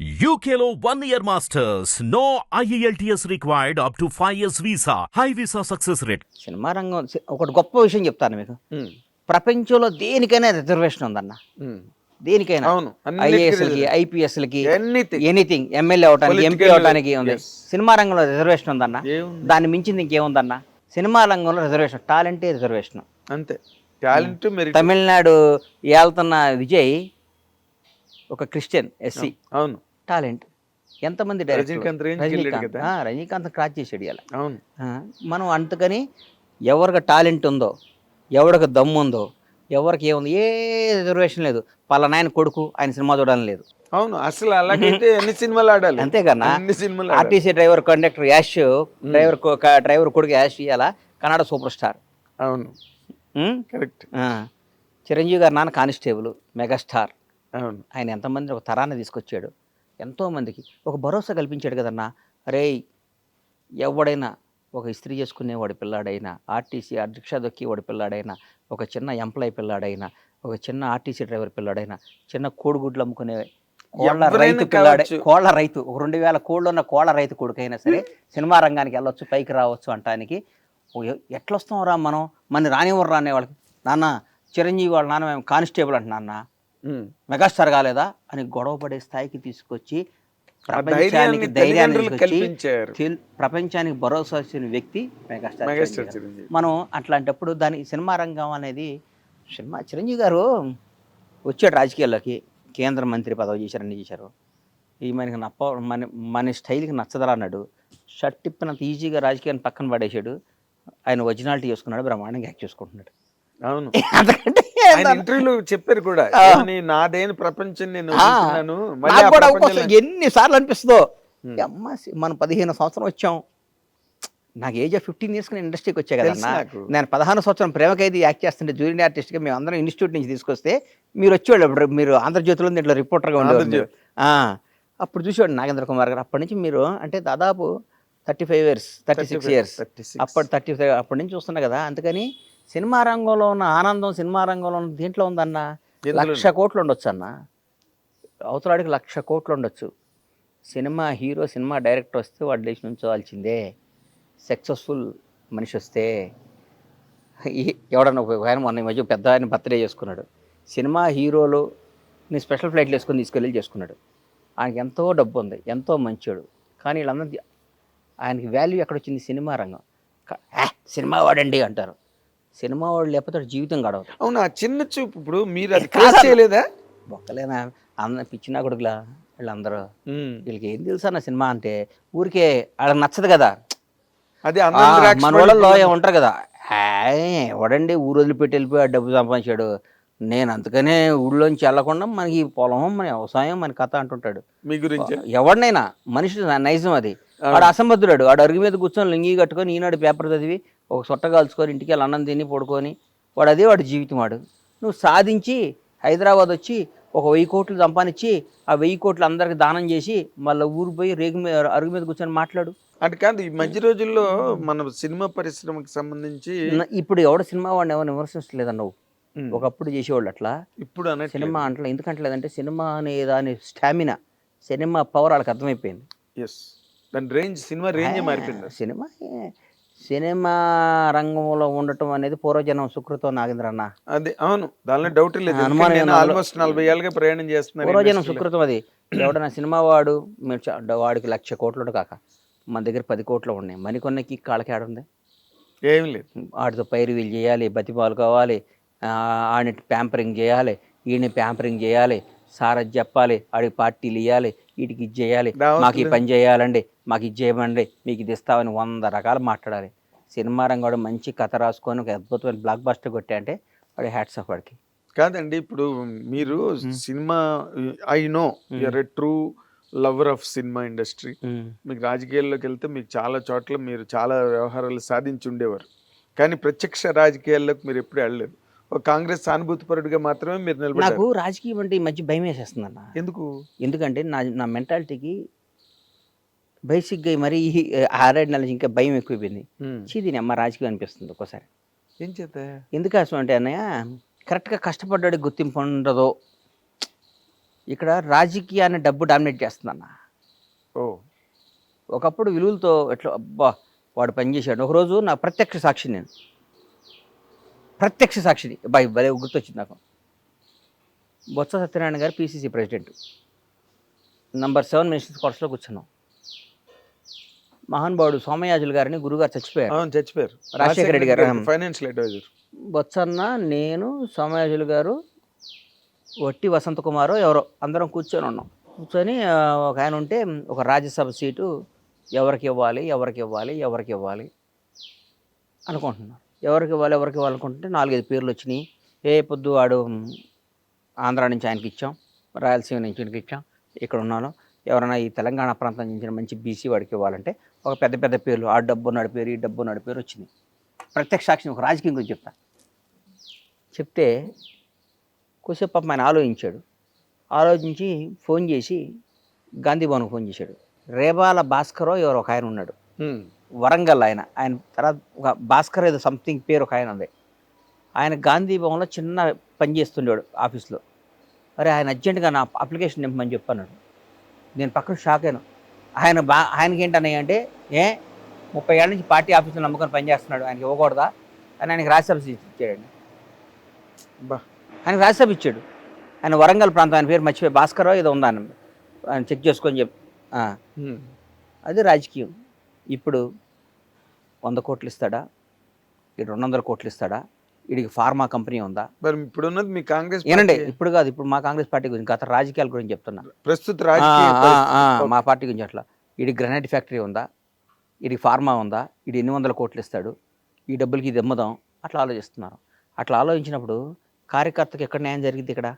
UKLO 1 year masters. No IELTS required up to 5 years visa. High visa success rate. Cinema రంగం ఒకటి గొప్ప విషయం చెప్తాను మీకు. ఉమ్, ప్రపంచంలో దేనికైనా రిజర్వేషన్ ఉందన్న. ఉమ్. దేనికైనా అవును, ఐఏఎస్లకి ఐపీఎస్లకి Anything. ఎనీథింగ్ ఎమ్మెల్యే అవడానికి ఎంపీ Political, అవడానికి ఉంది. yes. సినిమా రంగంలో రిజర్వేషన్ ఉందన్న. ఏముంది? దాన్ని మించింది ఇంకేముందన్న. సినిమా రంగంలో రిజర్వేషన్, టాలెంటే రిజర్వేషన్. అంతే. Talent merit. తమిళనాడు ఏళ్తున్న విజయ్ ఒక క్రిస్టియన్ ఎస్సీ, అవును, టాలెంట్. ఎంతమంది రజనీకాంత్ range కి వెళ్ళాడు కదా. రజనీకాంత్ క్రాచ్ చేసాడు ఇలా. అవును. మనం అందుకని ఎవరికి టాలెంట్ ఉందో, ఎవరికి దమ్ము ఉందో, ఎవరికి ఏముంది, ఏ రిజర్వేషన్ లేదు. పలానాయన కొడుకు ఆయన సినిమా చూడాలని లేదు. అవును, అసలు అలాగైతే అన్ని సినిమాలు ఆడాలి. అంతేకన్నా అన్ని సినిమాలు ఆడాలి. RTC driver conductor Yash, driver కొడుకు యాష్ ఇవాళ కన్నడ సూపర్ స్టార్. అవును, కరెక్ట్. చిరంజీవి గారు నాన్న కానిస్టేబుల్, మెగాస్టార్. అవును, ఆయన ఎంతమంది ఒక తరాన్ని తీసుకొచ్చాడు, ఎంతోమందికి ఒక భరోసా కల్పించాడు కదన్నా. అరే ఎవడైనా, ఒక ఇస్త్రీ చేసుకునేవాడి పిల్లాడైనా, ఆర్టీసీ రిక్షా దొక్కేవాడి పిల్లాడైనా, ఒక చిన్న ఎంప్లాయ్ పిల్లాడైనా, ఒక చిన్న ఆర్టీసీ డ్రైవర్ పిల్లాడైనా, చిన్న కోడిగుడ్లు అమ్ముకునే కోళ్ళ రైతు పిల్లాడే, కోళ్ళ రైతు, ఒక 2000 కోళ్ళు ఉన్న కోళ్ళ రైతు కొడుకైనా సరే సినిమా రంగానికి వెళ్ళొచ్చు, పైకి రావచ్చు అంటానికి. ఎట్లొస్తాం రా మనం, మన రానివ్వరు రానే వాళ్ళకి. నాన్న చిరంజీవి వాళ్ళ నాన్న మేము కానిస్టేబుల్ అంట, నాన్న మెగాస్టార్ కాలేదా అని గొడవ పడే స్థాయికి తీసుకొచ్చి ప్రపంచానికి ధైర్యాన్ని తీసుకొచ్చి ప్రపంచానికి భరోసా ఇచ్చిన వ్యక్తి మెగాస్టార్. మనం అట్లాంటప్పుడు దాని సినిమా రంగం అనేది, చిరంజీవి గారు వచ్చాడు రాజకీయాల్లోకి, కేంద్ర మంత్రి పదవి చేశారు, అన్ని చేశారు. ఈ మనకి మన స్టైల్కి నచ్చదరా అన్నాడు. షర్ట్ తిప్పినంత ఈజీగా రాజకీయాన్ని పక్కన పడేసాడు. ఆయన ఒరిజినాలిటీ చేసుకున్నాడు, బ్రహ్మాండంగా యాక్ట్ చేసుకుంటున్నాడు. అవును, అంతకంటే ఇంటర్వ్యూలు చెప్పారు కూడా, నాదేని ప్రపంచం నేను ఎన్నిసార్లు అనిపిస్తుందో. అమ్మ మనం 15 సంవత్సరం వచ్చాం, నాకు ఏజ్ 15 ఇయర్స్ ఇండస్ట్రీకి వచ్చా కదన్నా. నేను 16 సంవత్సరం ప్రేమకైది యాక్ట్ చేస్తుంటే జూనియర్ ఆర్టిస్ట్గా మేము అందరం ఇన్స్టిట్యూట్ నుంచి తీసుకొస్తే మీరు వచ్చేవాళ్ళు, మీరు ఆంధ్రజ్యోతిలో దీంట్లో రిపోర్టర్గా ఉండేవాళ్ళు. అప్పుడు చూసేవాడు నాగేంద్ర కుమార్ గారు. అప్పటి నుంచి మీరు అంటే దాదాపు 35 ఇయర్స్, 36 ఇయర్స్, అప్పటి 35 అప్పటి నుంచి చూస్తున్నా కదా. అందుకని సినిమా రంగంలో ఉన్న ఆనందం, సినిమా రంగంలో ఉన్న దీంట్లో ఉందన్న. 1,00,000 కోట్లు ఉండొచ్చు అన్న, అవతలాడికి 1,00,000 కోట్లు ఉండొచ్చు. సినిమా హీరో, సినిమా డైరెక్టర్ వస్తే వాడు లేచి నుంచోవాల్సిందే. సక్సెస్ఫుల్ మనిషి వస్తే, ఎవడన్నా ఆయన మొన్న ఈ మధ్య పెద్ద ఆయన బర్త్డే చేసుకున్నాడు. సినిమా హీరోలు నీ స్పెషల్ ఫ్లైట్లు వేసుకొని తీసుకెళ్ళి చేసుకున్నాడు. ఆయనకి ఎంతో డబ్బు ఉంది, ఎంతో మంచోడు. కానీ వీళ్ళందరూ ఆయనకి వాల్యూ ఎక్కడొచ్చింది? సినిమా రంగం. సినిమా వాడండి అంటారు. సినిమా వాడు లేకపోతే జీవితం గడవదు. అవును, ఆ చిన్న చూపు. ఇప్పుడు మీరు అది క్రాస్ చేయలేదా? బొక్కలేనా పిచ్చినా కొడుకులా వీళ్ళందరూ. వీళ్ళకి ఏం తెలుసా నా సినిమా అంటే, ఊరికే వాళ్ళకి నచ్చదు కదా. అదే మన వాళ్ళలో ఉంటారు కదా, ఎవడండి ఊరు వదిలిపెట్టి వెళ్ళిపోయి ఆ డబ్బు సంపాదించాడు, నేను అందుకనే ఊళ్ళోంచి వెళ్ళకుండా మనకి పొలం, మన వ్యవసాయం, మన కథ అంటుంటాడు. మీ గురించి ఎవడినైనా మనిషి నైజం అది. వాడు అసంబద్ధుడాడు. వాడు అరుగు మీద కూర్చొని లింగి కట్టుకొని ఈనాడు పేపర్ చదివి ఒక సొట్ట కాల్చుకొని ఇంటికి వెళ్ళి అన్నం తిని పడుకొని వాడు అదే వాడి జీవితం. వాడు నువ్వు సాధించి హైదరాబాద్ వచ్చి ఒక 1000 కోట్లు సంపాదించి ఆ 1000 కోట్లు అందరికి దానం చేసి మళ్ళీ ఊరు పోయి అరుగు మీద కూర్చొని మాట్లాడు. అంటే కాదు, ఈ మధ్య రోజుల్లో మన సినిమా పరిశ్రమకి సంబంధించి ఇప్పుడు ఎవడ సినిమా వాడిని ఎవరు విమర్శించలేదన్న. నువ్వు ఒకప్పుడు చేసేవాళ్ళు అట్లా, ఇప్పుడు సినిమా అంటలే. ఎందుకంటలేదంటే సినిమా అనే దాని స్టామినా, సినిమా పవర్ వాళ్ళకి అర్థమైపోయింది. దాని రేంజ్, సినిమా రేంజ్ మారిపోయింది. సినిమా రంగంలో ఉండటం అనేది పూర్వజనం సుకృతం నాగేంద్ర అన్న. అది అవును, దానిలో డౌట్ లేదు. ఆల్మోస్ట్ 40 ఏళ్ళుగా ప్రయాణం చేస్తున్నారు. పూర్వజనం సుకృతం అది. ఎవడన్నా సినిమా వాడు వాడికి 1,00,000 కోట్లు కాక మన దగ్గర 10 కోట్లు ఉన్నాయి. మరికొన్నకి కాళ్ళకి ఆడుంది, ఏం లేదు. వాడితో పైరు వీళ్ళు చేయాలి, బతిమాలు కావాలి, ఆడిని ప్యాంపరింగ్ చేయాలి, ఈయన ప్యాంపరింగ్ చేయాలి, సారథ్ చెప్పాలి, ఆడికి పార్టీలు ఇవ్వాలి, వీటికి ఇది చేయాలి, మాకు ఈ పని చేయాలండి, మాకు ఇది చేయమండి, మీకు ఇది ఇస్తామని 100 రకాలు మాట్లాడాలి. సినిమా రంగం మంచి కథ రాసుకొని ఒక అద్భుతమైన బ్లాక్ బస్టర్ కొట్టా అంటే వాడి హ్యాట్స్ ఆఫ్ వాడికి. కాదండి, ఇప్పుడు మీరు cinema, I know you're a true lover of cinema industry. మీకు రాజకీయాల్లోకి వెళ్తే మీకు చాలా చోట్ల మీరు చాలా వ్యవహారాలు సాధించి ఉండేవారు. కానీ ప్రత్యక్ష రాజకీయాల్లోకి మీరు ఎప్పుడు వెళ్ళలేదు. ఒక కాంగ్రెస్ సానుభూతిపరుడిగా మాత్రమే మీరు నిలబడ్డారు. నాకు రాజకీయం అంటే ఈ మధ్య భయం వేసేస్తుంది అన్న. ఎందుకంటే నా మెంటాలిటీకి బేసిక్గా మరీ 6-7 నెలల ఇంకా భయం ఎక్కువైపోయింది. దీని అమ్మ రాజకీయం అనిపిస్తుంది ఒక్కోసారి. ఏం చేత ఎందుకోసం అంటే అన్నయ్య, కరెక్ట్గా కష్టపడ్డాడు గుర్తింపు ఉండదో. ఇక్కడ రాజకీయాన్ని డబ్బు డామినేట్ చేస్తుందన్న. ఓ ఒకప్పుడు విలువలతో ఎట్లా అబ్బా వాడు పనిచేశాడు. ఒకరోజు నా ప్రత్యక్ష సాక్షి, నేను ప్రత్యక్ష సాక్షిని బాయ్ భలే గుర్తొచ్చింది నాకు. బొత్స సత్యనారాయణ గారు పిసిసి ప్రెసిడెంట్, నంబర్ 7 మినిస్టర్స్ క్వార్టర్స్లో కూర్చున్నాం. మహానుభావుడు సోమయాజులు గారిని గురుగారు చచ్చిపోయారు, చచ్చిపోయారు. రాజశేఖర రెడ్డి గారు ఫైనాన్షియల్ అడ్వైజర్. బొత్సన్న, నేను, సోమయాజులు గారు, వట్టి వసంత కుమారు ఎవరో అందరం కూర్చొని ఉన్నాం. కూర్చొని ఒక ఆయన ఉంటే ఒక రాజ్యసభ సీటు ఎవరికి ఇవ్వాలి ఎవరికి ఇవ్వాలి ఎవరికి ఇవ్వాలి అనుకుంటున్నారు. ఎవరికి ఇవ్వాలి అనుకుంటుంటే 4-5 పేర్లు వచ్చినాయి. పొద్దు వాడు ఆంధ్ర నుంచి ఆయనకి ఇచ్చాం, రాయలసీమ నుంచి ఆయనకి ఇచ్చాం, ఇక్కడ ఉన్నాను, ఎవరైనా ఈ తెలంగాణ ప్రాంతం నుంచి మంచి బీసీ వాడికి ఇవ్వాలంటే ఒక పెద్ద పెద్ద పేర్లు, ఆ డబ్బు ఉన్నాడు పేరు ఈ డబ్బు ఉన్నాడు పేరు వచ్చింది. ప్రత్యక్ష సాక్షిని ఒక రాజకీయం గురించి చెప్తే కొద్దిసేపు పాపం ఆయన ఆలోచించాడు. ఆలోచించి ఫోన్ చేసి గాంధీ భవన్కి ఫోన్ చేశాడు. రేబాల భాస్కరో ఎవరో ఒక ఆయన ఉన్నాడు, వరంగల్. ఆయన తర్వాత ఒక భాస్కర్ ఏదో సంథింగ్ పేరు ఒక ఆయన ఉంది. ఆయన గాంధీ భవన్లో చిన్న పని చేస్తుండేవాడు ఆఫీస్లో. అరే ఆయన అర్జెంటుగా నా అప్లికేషన్ నింపమని చెప్పన్నాడు. నేను పక్కన షాక్ అయ్యాను. ఆయనకి ఏంటన్నాయి అంటే 30 ఏళ్ళ నుంచి పార్టీ ఆఫీస్లో నమ్ముకొని పనిచేస్తున్నాడు, ఆయనకి ఇవ్వకూడదా అని ఆయనకి రాజ్యసభ ఇచ్చాడండి. ఆయనకి రాజ్యసభ ఇచ్చాడు. ఆయన వరంగల్ ప్రాంతం, ఆయన పేరు మర్చిపోయి భాస్కరో ఏదో ఉందా ఆయన చెక్ చేసుకొని అది రాజకీయం. ఇప్పుడు 100 కోట్లు ఇస్తాడా, ఇది 200 కోట్లు ఇస్తాడా, వీడికి ఫార్మా కంపెనీ ఉందా? మరి ఇప్పుడు ఉన్నది మీ కాంగ్రెస్ ఏనండి, ఇప్పుడు కాదు, ఇప్పుడు మా కాంగ్రెస్ పార్టీ గురించి, గత రాజకీయాల గురించి చెప్తున్నా. ప్రస్తుత మా పార్టీ గురించి అట్లా, వీడికి గ్రనైట్ ఫ్యాక్టరీ ఉందా, వీడికి ఫార్మా ఉందా, వీడు 800 కోట్లు ఇస్తాడు, ఈ డబ్బులకి ఇది అమ్మదాం, అట్లా ఆలోచిస్తున్నారు. అట్లా ఆలోచించినప్పుడు కార్యకర్తకి ఎక్కడ న్యాయం జరిగింది? ఇక్కడ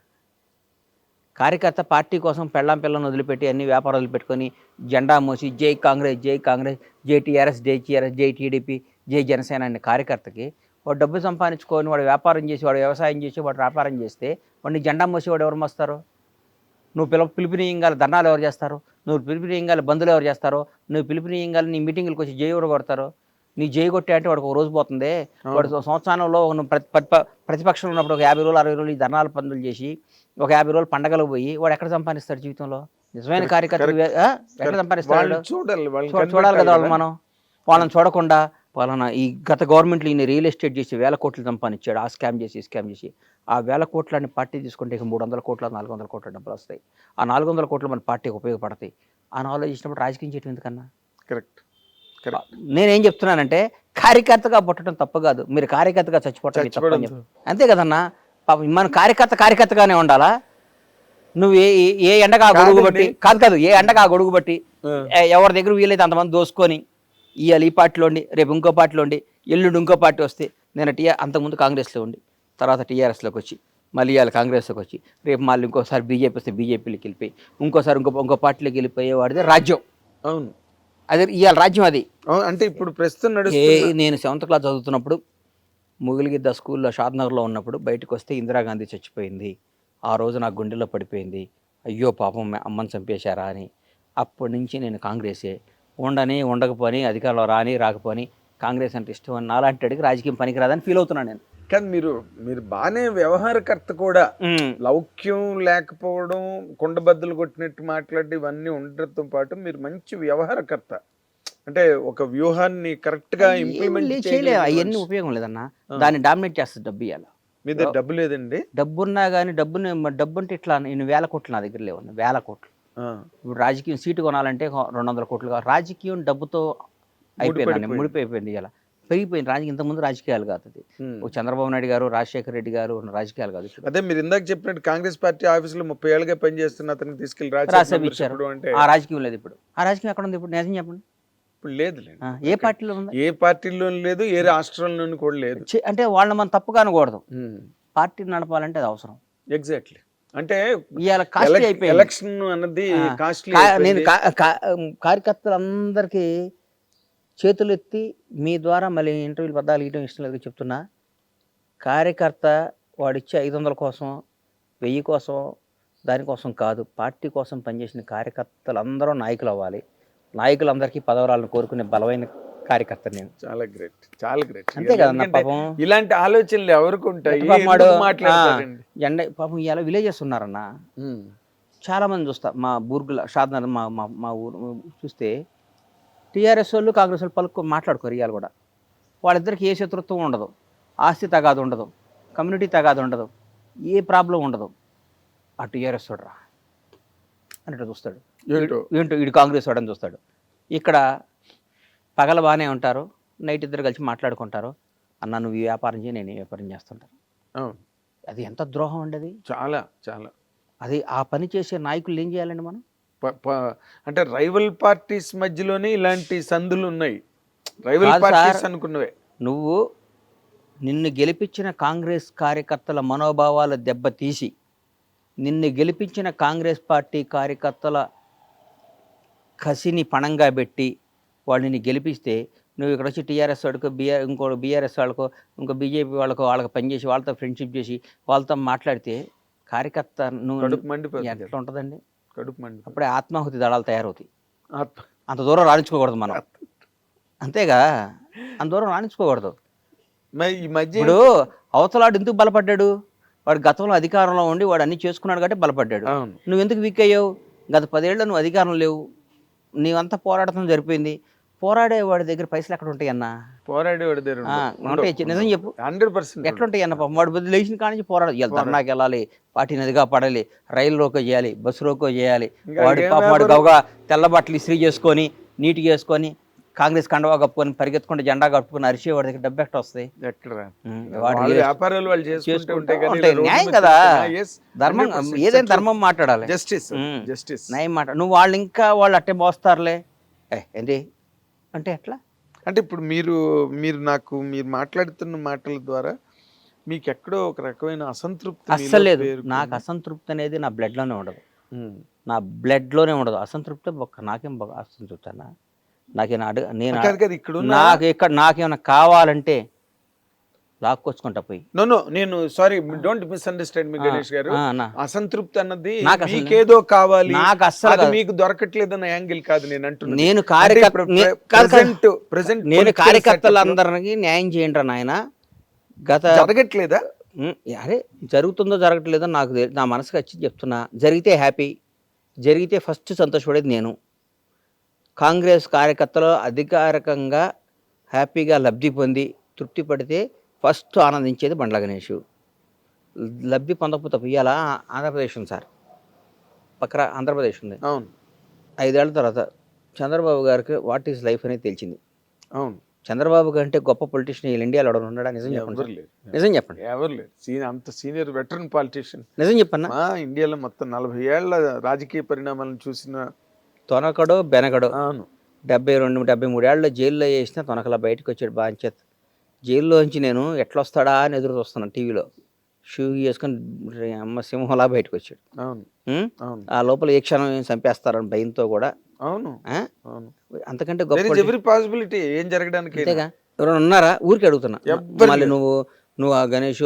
కార్యకర్త పార్టీ కోసం పిల్లని వదిలిపెట్టి అన్ని వ్యాపారాలు వదిలిపెట్టుకొని జెండా మోసి జై కాంగ్రెస్ జై కాంగ్రెస్, జై టీఆర్ఎస్ జై టీఆర్ఎస్, జై టీడీపీ, జై జనసేన అనే కార్యకర్తకి వాడు డబ్బు సంపాదించుకొని వాడు వ్యాపారం చేసి, వాడు వ్యవసాయం చేసి, వాడు వ్యాపారం చేస్తే వాడిని జెండా మోసి వాడు ఎవరు మోస్తారు? నువ్వు పిలుపునీయంగాల ధర్నాలు ఎవరు చేస్తారు? నువ్వు పిలుపునీయంగాల బంధువులు ఎవరు చేస్తారో? నువ్వు పిలుపునీయంగాల నీ మీటింగ్లకు వచ్చి జై ఎవరు కొడతారో? నీ జై కొట్టే అంటే వాడికి ఒక రోజు పోతుంది. వాడు సంవత్సరంలో ప్రతిపక్షంలో ఉన్నప్పుడు ఒక 50 రోజులు 60 రోజులు ఈ ధర్నాలు పనులు చేసి ఒక 50 రోజులు పండగలకు పోయి వాడు ఎక్కడ సంపాదిస్తాడు జీవితంలో? నిజమైన కార్యకర్త ఎక్కడ సంపాదిస్తాడు? చూడాలి కదా వాళ్ళు. వాళ్ళని చూడకుండా వాళ్ళని ఈ గత గవర్నమెంట్లో ఈయన రియల్ ఎస్టేట్ చేసి 1000 కోట్లు సంపాదించాడు. ఆ స్కామ్ చేసి ఆ 1000 కోట్లని పార్టీ తీసుకుంటే ఇక 300 కోట్ల 400 కోట్ల డబ్బులు వస్తాయి. ఆ 400 కోట్లు మన పార్టీకి ఉపయోగపడతాయి అని ఆలోచించినప్పుడు రాజకీయం చేయడం ఎందుకన్నా? కరెక్ట్. నేనేం చెప్తున్నానంటే కార్యకర్తగా పుట్టడం తప్పు కాదు, మీరు కార్యకర్తగా చచ్చిపోవటం అంతే కదన్నా. పాపం మన కార్యకర్తగానే ఉండాలా? నువ్వు ఏ ఎండగా గొడుగు బట్టి కాదు ఏ ఎండగా గొడుగు బట్టి ఎవరి దగ్గర వీలైతే అంతమంది దోసుకొని ఇవాళ ఈ పార్టీలో ఉండి, రేపు ఇంకో పార్టీలో ఉండి, ఎల్లుండి ఇంకో పార్టీ వస్తే, నేను అంతకుముందు కాంగ్రెస్లో ఉండి తర్వాత టీఆర్ఎస్లోకి వచ్చి మళ్ళీ ఇవాళ కాంగ్రెస్లోకి వచ్చి రేపు మళ్ళీ ఇంకోసారి బీజేపీ వస్తే బీజేపీలోకి వెళ్ళిపోయి ఇంకోసారి ఇంకో పార్టీలోకి వెళ్ళిపోయేవాడిదే రాజ్యం. అవును, అదే ఇవాళ రాజ్యం అది. అంటే ఇప్పుడు ప్రస్తుతం నేను 7th క్లాస్ చదువుతున్నప్పుడు ముగిలిగిద్ద స్కూల్లో షాద్నగర్లో ఉన్నప్పుడు బయటకు వస్తే ఇందిరాగాంధీ చచ్చిపోయింది. ఆ రోజు నాకు గుండెల్లో పడిపోయింది, అయ్యో పాపం అమ్మని చంపేశారా అని. అప్పటి నుంచి నేను కాంగ్రెసే, ఉండకపోని అధికారంలో రాకపోని కాంగ్రెస్ అంటే ఇష్టం అని నాలాంటి అడిగి రాజకీయం పనికిరాదని ఫీల్ అవుతున్నాను నేను. కానీ మీరు బాగానే వ్యవహారకర్త కూడా, లౌక్యం లేకపోవడం, కొండబద్దలు కొట్టినట్టు మాట్లాడి ఇవన్నీ ఉండటంతో పాటు మీరు మంచి వ్యవహారకర్త. అంటే ఒక వ్యూహాన్ని కరెక్ట్ గా ఇంప్లిమెంట్ చేయలేదు, అవన్నీ ఉపయోగం లేదన్న. దాన్ని డామినేట్ చేస్తుంది డబ్బు. ఇవ్వాలి మీ దగ్గర డబ్బు లేదండి? డబ్బున్నా కానీ డబ్బు అంటే ఇట్లా నేను 1000 కోట్లు నా దగ్గర లేవు, 1000 కోట్లు. ఇప్పుడు రాజకీయం సీటు కొనాలంటే 200 కోట్లు కావాలి. రాజకీయం డబ్బుతో అయిపోయిందండి, ముడిపోయిపోయింది. ఇలా పెరిగిపోయింది రాజకీయం. ఇంతకుముందు రాజకీయాలు కాదు, చంద్రబాబు నాయుడు గారు రాజశేఖర రెడ్డి గారు ఉన్న రాజకీయాలు కాదు. అదే మీరు ఇందాక చెప్పినట్టు కాంగ్రెస్ పార్టీ ఆఫీసులో 30 ఏళ్ళుగా పనిచేస్తున్న అతన్ని తీసుకెళ్లి రాజ్యసభ ఇచ్చారు. ఆ రాజకీయం లేదు ఇప్పుడు. ఆ రాజకీయం ఎక్కడ ఉంది ఇప్పుడు? నిజం చెప్పండి. ఇప్పుడు లేదు. ఏ పార్టీలో ఉంది? ఏ పార్టీలో లేదు, ఏ రాష్ట్రంలోనూ కూడా లేదు. అంటే వాళ్ళని మనం తప్పుగా అనకూడదు. పార్టీ నడపాలంటే అది అవసరం. ఎగ్జాక్ట్లీ. అంటే ఎలక్షన్ అన్నది నేను కార్యకర్తలందరికీ చేతులు ఎత్తి మీ ద్వారా మళ్ళీ ఇంటర్వ్యూలు పద్దాలు ఇవ్వడం ఇష్టం లేదు చెప్తున్నా. కార్యకర్త వాడిచ్చే 500 కోసం 1000 కోసం దానికోసం కాదు, పార్టీ కోసం పనిచేసిన కార్యకర్తలందరూ నాయకులు అవ్వాలి. నాయకులందరికీ పదవరాలను కోరుకునే బలమైన కార్యకర్త నేను. చాలా గ్రేట్, చాలా గ్రేట్. అంతే కదన్నా. పాపం ఇలాంటి ఆలోచనలు ఎవరికి ఉంటాయి? పాపం ఇలా విలేజెస్ ఉన్నారన్నా, చాలామంది చూస్తా మా బూర్గుల షాద్నగర్ మా మా మా ఊరు చూస్తే టీఆర్ఎస్ వాళ్ళు కాంగ్రెస్ వాళ్ళు మాట్లాడుకోరు ఇవాళ కూడా. వాళ్ళిద్దరికి ఏ శత్రుత్వం ఉండదు, ఆస్తి తగాదు ఉండదు, కమ్యూనిటీ తగాదు ఉండదు, ఏ ప్రాబ్లం ఉండదు. ఆ టీఆర్ఎస్ వాడురా అన్నట్టు చూస్తాడు, ఏంటో వీడు కాంగ్రెస్ వాడని చూస్తాడు. ఇక్కడ పగల బాగానే ఉంటారు, నైట్ ఇద్దరు కలిసి మాట్లాడుకుంటారు, అన్న నువ్వు ఈ వ్యాపారం చేయి, నేను ఈ వ్యాపారం చేస్తుంటాను. అది ఎంత ద్రోహం అండి అది. చాలా చాలా అది ఆ పని చేసే నాయకులు ఏం చేయాలండి మనం? అంటే రైవల్ పార్టీస్ మధ్యలోనే ఇలాంటి సందులు ఉన్నాయి. రైవల్ పార్టీస్ అనుకున్నవే. నువ్వు నిన్ను గెలిపించిన కాంగ్రెస్ కార్యకర్తల మనోభావాలు దెబ్బతీసి, నిన్ను గెలిపించిన కాంగ్రెస్ పార్టీ కార్యకర్తల కసిని పణంగా పెట్టి వాళ్ళని గెలిపిస్తే, నువ్వు ఇక్కడ వచ్చి టీఆర్ఎస్ వాడికో ఇంకో బీఆర్ఎస్ వాళ్ళకో ఇంకో బీజేపీ వాళ్ళకి పనిచేసి వాళ్ళతో ఫ్రెండ్షిప్ చేసి వాళ్ళతో మాట్లాడితే కార్యకర్త నువ్వు ఎట్లా ఉంటుందండి? అప్పుడే ఆత్మాహుతి దళాలు తయారవుతాయి. అంత దూరం రాణించుకోకూడదు మనం, అంతేగా, అంత దూరం రాణించుకోకూడదు. ఈ మధ్య ఇప్పుడు అవతలాడు ఎందుకు బలపడ్డాడు? వాడు గతంలో అధికారంలో ఉండి వాడు అన్ని చేసుకున్నాడు కాబట్టి బలపడ్డాడు. నువ్వు ఎందుకు వీక్ అయ్యావు? గత 10 ఏళ్ళు నువ్వు అధికారం లేవు, నీవంతా పోరాటం జరిపోయింది. పోరాడేవాడి దగ్గర పైసలు ఎక్కడ ఉంటాయి అన్న? పోరాడేవాడి దగ్గర ఉంటాయి, నిజం చెప్పు. 100% ఎట్లుంటాయి అన్న? వాడు బదులు లేచిన కానించి పోరాడాలి, ధర్నాకి వెళ్ళాలి, పార్టీని అదిగా పడాలి, రైలు రోకో చేయాలి, బస్సు రోకో చేయాలి. వాడు గౌగా తెల్ల బట్టలు ఇస్త్రీ చేసుకొని నీట్గా వేసుకొని కాంగ్రెస్ కండవా కప్పుకొని పరిగెత్తుకుంటే జెండా కట్టుకుని అరిసే వాడి దగ్గర డబ్బు ఎట్లా వస్తాయి? న్యాయం కదా, ధర్మం, ఏదైనా ధర్మం మాట్లాడాలి, జస్టిస్ న్యాయం మాట్లాడాలి. నువ్వు వాళ్ళు ఇంకా వాళ్ళు అట్టే మోస్తారులే ఏంటి అంటే ఎట్లా? అంటే ఇప్పుడు మీరు మాట్లాడుతున్న మాటల ద్వారా మీకు ఎక్కడో ఒక రకమైన అసంతృప్తి అస్సలు లేదు. నాకు అసంతృప్తి అనేది నా బ్లడ్లోనే ఉండదు, నా బ్లడ్లోనే ఉండదు అసంతృప్తి. నాకేం అసంతృప్తి అన్న? నాకేమన్నా కావాలంటే లాక్కొచ్చుకుంటా పోయి. నేను సారీ, డోంట్ మిస్అండర్స్టాండ్ మీ గణేష్ గారు. అసంతృప్తి అన్నది మీకేదో కావాలి, నాకు అసలు మీకు దొరకట్లేదన్న యాంగిల్ కాదు నేను అంటున్నాను. నేను కార్యకర్తలందరికీ న్యాయం చేయండి నాయన. జరగట్లేదా? అరే జరుగుతుందో జరగట్లేదో నాకు నా మనసుకు వచ్చి చెప్తున్నా. జరిగితే హ్యాపీ, జరిగితే ఫస్ట్ సంతోషపడేది నేను. కాంగ్రెస్ కార్యకర్తలు అధికారికంగా హ్యాపీగా లబ్ధి పొంది తృప్తి పడితే ఫస్ట్ ఆనందించేది బండ్ల గణేష్. లబ్ధి పొందకపోతే ఇవాళ ఆంధ్రప్రదేశ్ ఉంది సార్, పక్కన ఆంధ్రప్రదేశ్ ఉంది. అవును, 5 ఏళ్ల తర్వాత చంద్రబాబు గారికి వాట్ ఈజ్ లైఫ్ అనేది తెలిసింది. అవును, చంద్రబాబు కంటే గొప్ప పొలిటీషియన్ ఇండియాలో ఎవరు ఉన్నాడా? నిజం చెప్పండి, నిజం చెప్పండి. ఎవరు లేరు, అంత సీనియర్ వెటరన్ పాలిటీషియన్. నిజం చెప్పన్నా, ఇండియాలో మొత్తం 40 ఏళ్ల రాజకీయ పరిణామాలను చూసిన తొనకడో బెనకడో. 72-73 ఏళ్ళలో జైల్లో వేసిన తొనకలా బయటకు వచ్చాడు బాంచేత్. జైల్లోంచి నేను ఎట్లా వస్తాడా అని ఎదురు చూస్తున్నాను టీవీలో. షూ వేసుకొని అమ్మ సింహంలా బయటకు వచ్చాడు. ఆ లోపల ఏ క్షణం ఏం చంపేస్తారని భయంతో కూడా. అవును, అంతకంటే గొప్ప పాసిబిలిటీ ఏం జరగడానికి ఎవరైనా ఉన్నారా? ఊరికి అడుగుతున్నా. మళ్ళీ నువ్వు ఆ గణేష్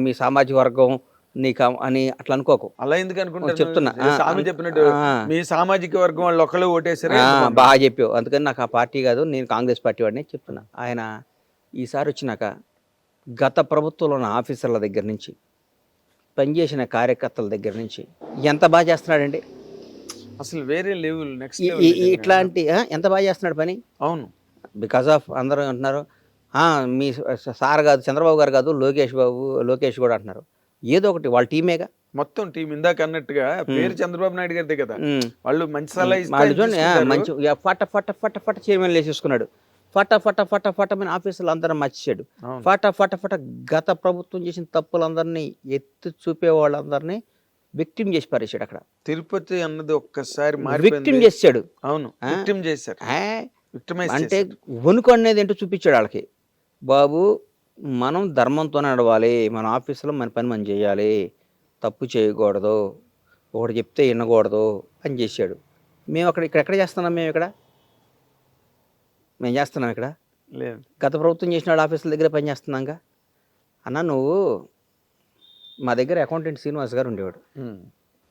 మీ సామాజిక వర్గం నీకు అని అట్లా అనుకోకు. అలా ఎందుకు అనుకుంటా చెప్తున్నా, చెప్పినట్టు మీ సామాజిక వర్గం వాళ్ళు ఒకళ్ళు ఓటేసారు. బాగా చెప్పావు, అందుకని నాకు ఆ పార్టీ కాదు, నేను కాంగ్రెస్ పార్టీ వాడిని చెప్తున్నా. ఆయన ఈసారి వచ్చినాక గత ప్రభుత్వంలో ఉన్న ఆఫీసర్ల దగ్గర నుంచి పనిచేసిన కార్యకర్తల దగ్గర నుంచి ఎంత బాగా చేస్తున్నాడండి అసలు. వేరే లెవెల్, నెక్స్ట్ ఇట్లాంటి ఎంత బాగా చేస్తున్నాడు పని. అవును, బికాస్ ఆఫ్ అందరూ అంటున్నారు మీ సార్ కాదు చంద్రబాబు గారు కాదు లోకేష్ కూడా అంటున్నారు. ఏదో ఒకటి వాళ్ళ టీమేగా, మొత్తం టీం. ఇందాక అన్నట్టుగా పేరు చంద్రబాబు నాయుడు గారిదే కదా, వాళ్ళు మంచి సలహా మంచి ఫట ఫట ఫట ఫట చైర్మన్ వేసేసుకున్నాడు. ఫట ఫట ఫట ఫట మీద ఆఫీసులు అందరూ మర్చిచాడు. ఫట ఫట ఫట గత ప్రభుత్వం చేసిన తప్పులందరినీ ఎత్తి చూపే వాళ్ళందరినీ విక్టిమ్ చేసి పారేసాడు. అక్కడ తిరుపతి అన్నది ఒక్కసారి విక్టిమ్ చేసాడు. అవును, విక్టిమ్ చేశారు. అంటే వణుకు అనేది ఏంటో చూపించాడు వాళ్ళకి. బాబు మనం ధర్మంతో నడవాలి, మన ఆఫీసులో మన పని మనం చేయాలి, తప్పు చేయకూడదు, ఒకటి చెప్తే వినకూడదు అని చేశాడు. మేము ఇక్కడ చేస్తున్నాం, మేము చేస్తున్నాం ఇక్కడ లేదు. గత ప్రభుత్వం చేసిన వాళ్ళ ఆఫీసుల దగ్గర పని చేస్తున్నాంగా. అన్న నువ్వు మా దగ్గర అకౌంటెంట్ శ్రీనివాస్ గారు ఉండేవాడు.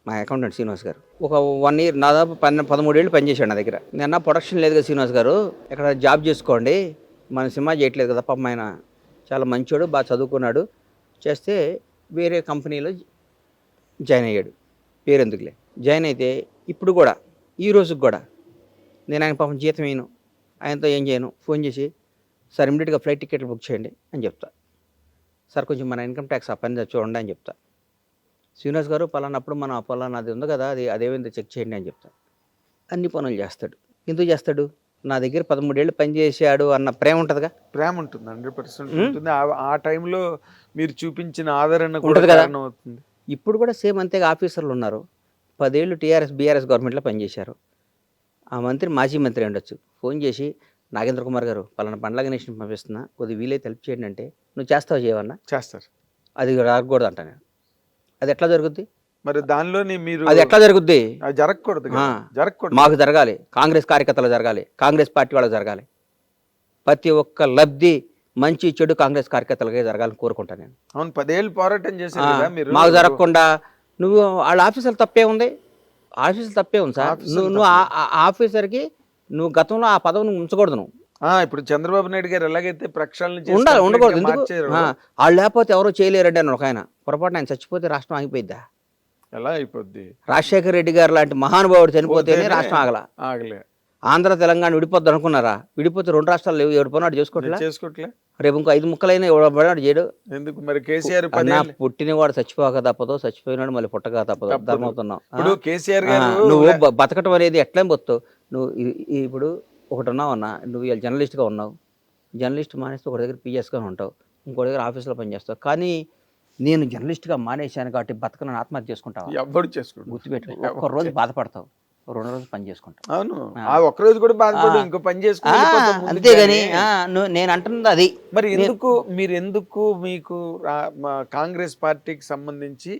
మా అకౌంటెంట్ శ్రీనివాస్ గారు ఒక 1 ఇయర్ దాదాపు 13 ఏళ్ళు పనిచేశాడు నా దగ్గర. నేను ప్రొడక్షన్ లేదు కదా శ్రీనివాస్ గారు, ఇక్కడ జాబ్ చేసుకోండి, మన సినిమా చేయట్లేదు కదా. పాపం ఆయన చాలా మంచోడు, బాగా చదువుకున్నాడు. చేస్తే వేరే కంపెనీలో జాయిన్ అయ్యాడు. పేరెందుకులే, జాయిన్ అయితే ఇప్పుడు కూడా ఈ రోజుకి కూడా నేను ఆయన పాపం జీతం వేయను, ఆయనతో ఏం చేయను, ఫోన్ చేసి సార్ ఇమ్మీడియట్గా ఫ్లైట్ టికెట్లు బుక్ చేయండి అని చెప్తా. సార్ కొంచెం మన ఇన్కమ్ ట్యాక్స్ ఆ పని చూడండి అని చెప్తా. శ్రీనివాస్ గారు పలానప్పుడు మన పలానాది ఉంది కదా, అదేమైందో చెక్ చేయండి అని చెప్తా. అన్ని పనులు చేస్తాడు. ఎందుకు చేస్తాడు? నా దగ్గర 13 ఏళ్ళు పని చేశాడు అన్న ప్రేమ ఉంటుందిగా. ప్రేమ ఉంటుంది, 100% ఉంటుంది. ఆ టైంలో మీరు చూపించిన ఆదరణ కూడా ఉంటుంది కదా. కారణం అవుతుంది. ఇప్పుడు కూడా సేమ్ అంతే. ఆఫీసర్లు ఉన్నారు, 10 ఏళ్ళు బీఆర్ఎస్ గవర్నమెంట్లో పనిచేశారు. ఆ మంత్రి మాజీ మంత్రి ఉండొచ్చు, ఫోన్ చేసి నాగేంద్ర కుమార్ గారు పలానా బండ్ల గణేష్ని పంపిస్తున్నా, కొద్దిగా వీలైతే హెల్ప్ చేయండి అంటే నువ్వు చేస్తావు చేయవన్నా? చేస్తారు. అది రాకూడదు అంట నేను. అది ఎట్లా జరుగుద్ది? మరి దానిలోని మీరు అది ఎట్లా జరుగుద్ది? అది జరగకూడదు కదా. జరగకూడదు. మాకు జరగాలి, కాంగ్రెస్ కార్యకర్తలు జరగాలి, కాంగ్రెస్ పార్టీ వాళ్ళకి జరగాలి. ప్రతి ఒక్క లబ్ధి మంచి చెడు కాంగ్రెస్ కార్యకర్తలకే జరగాలని కోరుకుంటాను నేను. అవును, 10 ఏళ్ళు పోరాటం చేశారు కదా మీరు. మాకు జరగకుండా నువ్వు వాళ్ళ ఆఫీసర్లు తప్పే ఉంది, ఆఫీసర్లు తప్పే ఉంది సార్. నువ్వు ఆఫీసర్కి నువ్వు గతంలో ఆ పదవిని ఉంచకూడదు. నువ్వు ఇప్పుడు చంద్రబాబు నాయుడు గారు ఎలాగైతే ప్రక్షాళన చేసి ఉండాలి, ఉండకూడదు. ఎందుకు? మార్చారో, వాళ్ళు లేకపోతే ఎవరో చేయలేరండి అని ఒక ఆయన పొరపాటున ఆయన చచ్చిపోతే రాష్ట్రం ఆగిపోయిద్దా? ఎలా అయిపోద్ది? రాజశేఖర రెడ్డి గారు లాంటి మహానుభావుడు చనిపోతేనే రాష్ట్రం ఆగలే. ఆంధ్ర తెలంగాణ విడిపోద్ది అనుకున్నారా? విడిపోతే 2 రాష్ట్రాలు లేవు, ఎవడు పని చేసుకోవట్లే. రేపు ఇంకో 5 ముక్కలైనా ఎవడు చేయడు. ఎందుకు మరి కేసీఆర్ పుట్టినవాడు చచ్చిపోక తప్పదు, చచ్చిపోయినాడు మళ్ళీ పుట్టక తప్పదు. అర్థమవుతున్నావు? ఇప్పుడు కేసీఆర్ గారు నువ్వు బతకటం అనేది ఎట్లా బతుతావు నువ్వు? ఇప్పుడు ఒకటి ఉన్నావన్నా, నువ్వు ఇలా జర్నలిస్ట్గా ఉన్నావు, జర్నలిస్ట్ మానేస్తే ఒక దగ్గర పిఎస్గా ఉంటావు, ఇంకో దగ్గర ఆఫీస్లో పనిచేస్తావు. కానీ నేను జర్నలిస్ట్గా మానేశాను కాబట్టి బతకనని ఆత్మహత్య చేసుకుంటావు. ఎవ్వడు చేసుకుంటావు? గుర్తుపెట్టుకో, ఒక్క రోజు బాధపడతావు, 2 రోజులు పని చేసుకుంటావు. అవును, ఒక్క రోజు కూడా బాధపడు, ఇంకో పని చేసుకుంటా. అంతేగాని నేను అంటున్నది అది. మరి ఎందుకు మీకు కాంగ్రెస్ పార్టీకి సంబంధించి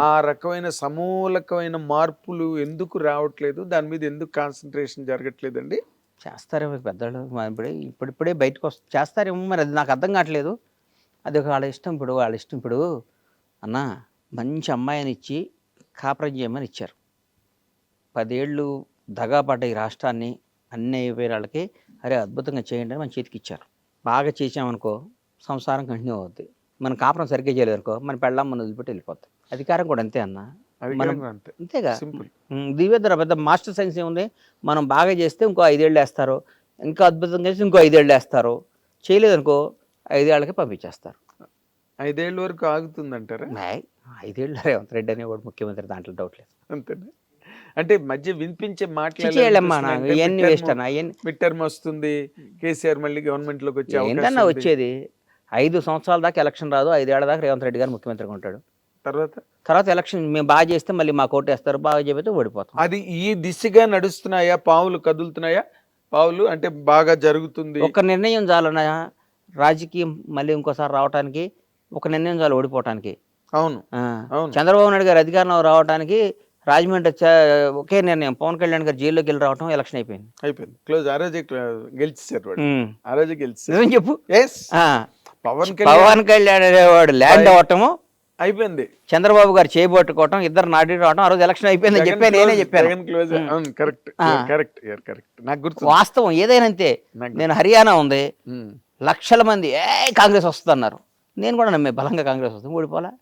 ఆ రకమైన సమూలకమైన మార్పులు ఎందుకు రావట్లేదు? దాని మీద ఎందుకు కాన్సన్ట్రేషన్ జరగట్లేదండి? చేస్తారేమో పెద్దలు, ఇప్పుడిప్పుడే బయటకు చేస్తారేమో, మరి అది నాకు అర్థం కావట్లేదు. అది వాళ్ళ ఇష్టం. వాళ్ళ ఇష్టం. ఇప్పుడు అన్న మంచి అమ్మాయిని ఇచ్చి కాపురం చేయమని ఇచ్చారు. 10 ఏళ్ళు దగాపడ్డ ఈ రాష్ట్రాన్ని అన్ని అయిపోయిన వాళ్ళకి అరే అద్భుతంగా చేయండి అని మన చేతికి ఇచ్చారు. బాగా చేసామనుకో సంసారం కంటిన్యూ అవుద్ది. మనం కాపురం సరిగ్గా చేయలేదనుకో మన పెళ్ళాం మనం వదిలిపెట్టి వెళ్ళిపోతాం. అధికారం కూడా అంతే అన్న, మనం అంతేగా. దివ్యద్ర పెద్ద మాస్టర్ సైన్స్ ఏముంది? మనం బాగా చేస్తే ఇంకో 5 ఏళ్ళు వేస్తారు, ఇంకా అద్భుతంగా చేస్తే ఇంకో 5 ఏళ్ళు వేస్తారు, చేయలేదనుకో 5 ఏళ్ళకి పంపించేస్తారు. 5 ఏళ్ళ వరకు ఆగుతుందంటారా? 5 ఏళ్ళు రేవంత్ రెడ్డి అనేవాడు ముఖ్యమంత్రి, దాంట్లో డౌట్ లేదు. అంతేనా? అంటే మధ్య వినిపించే మాటలు మిడ్ టర్మ్ వస్తుంది, కేసీఆర్ మళ్ళీ గవర్నమెంట్ లోకి వచ్చే ఏంటన్నా వచ్చేది? 5 సంవత్సరాల దాకా ఎలక్షన్ రాదు, 5 ఏళ్ల దాకా రేవంత్ రెడ్డి గారు ముఖ్యమంత్రిగా ఉంటాడు. తర్వాత ఎలక్షన్ మేము బాగా చేస్తే మళ్ళీ మా కోర్టు వేస్తారు, బాగా చెబితే ఓడిపోతాం. అది ఈ దిశగా నడుస్తున్నాయా? పావులు కదులుతున్నాయా? పావులు అంటే బాగా జరుగుతుంది. ఒక నిర్ణయం చాలన్నా రాజకీయం మళ్ళీ ఇంకోసారి రావడానికి, ఒక నిర్ణయం చాలు ఓడిపోవటానికి. అవును, చంద్రబాబు నాయుడు గారు అధికారంలో రావడానికి రాజమండ్రి ఒకే నిర్ణయం, పవన్ కళ్యాణ్ గారు జైల్లోకి వెళ్ళి రావటం, ఎలక్షన్ అయిపోయింది. క్లోజ్. ఆ రోజే గెలిచారు. ఆ రోజే గెలిచారు. నిజం చెప్పు. పవన్ కళ్యాణ్ అనేవాడు ల్యాండ్ అవటము అయిపోయింది, చంద్రబాబు గారు చేయబట్టుకోవటం, ఇద్దరు నాటి రావటం, ఆ రోజు ఎలక్షన్ అయిపోయింది అని చెప్పి నేనే చెప్పాను. నాకు గుర్తు. వాస్తవం ఏదైనా అంతే. నేను హర్యానా ఉంది, లక్షల మంది కాంగ్రెస్ వస్తుందన్నారు, నేను కూడా నమ్మే బలంగా కాంగ్రెస్ వస్తుంది, ఓడిపోలా.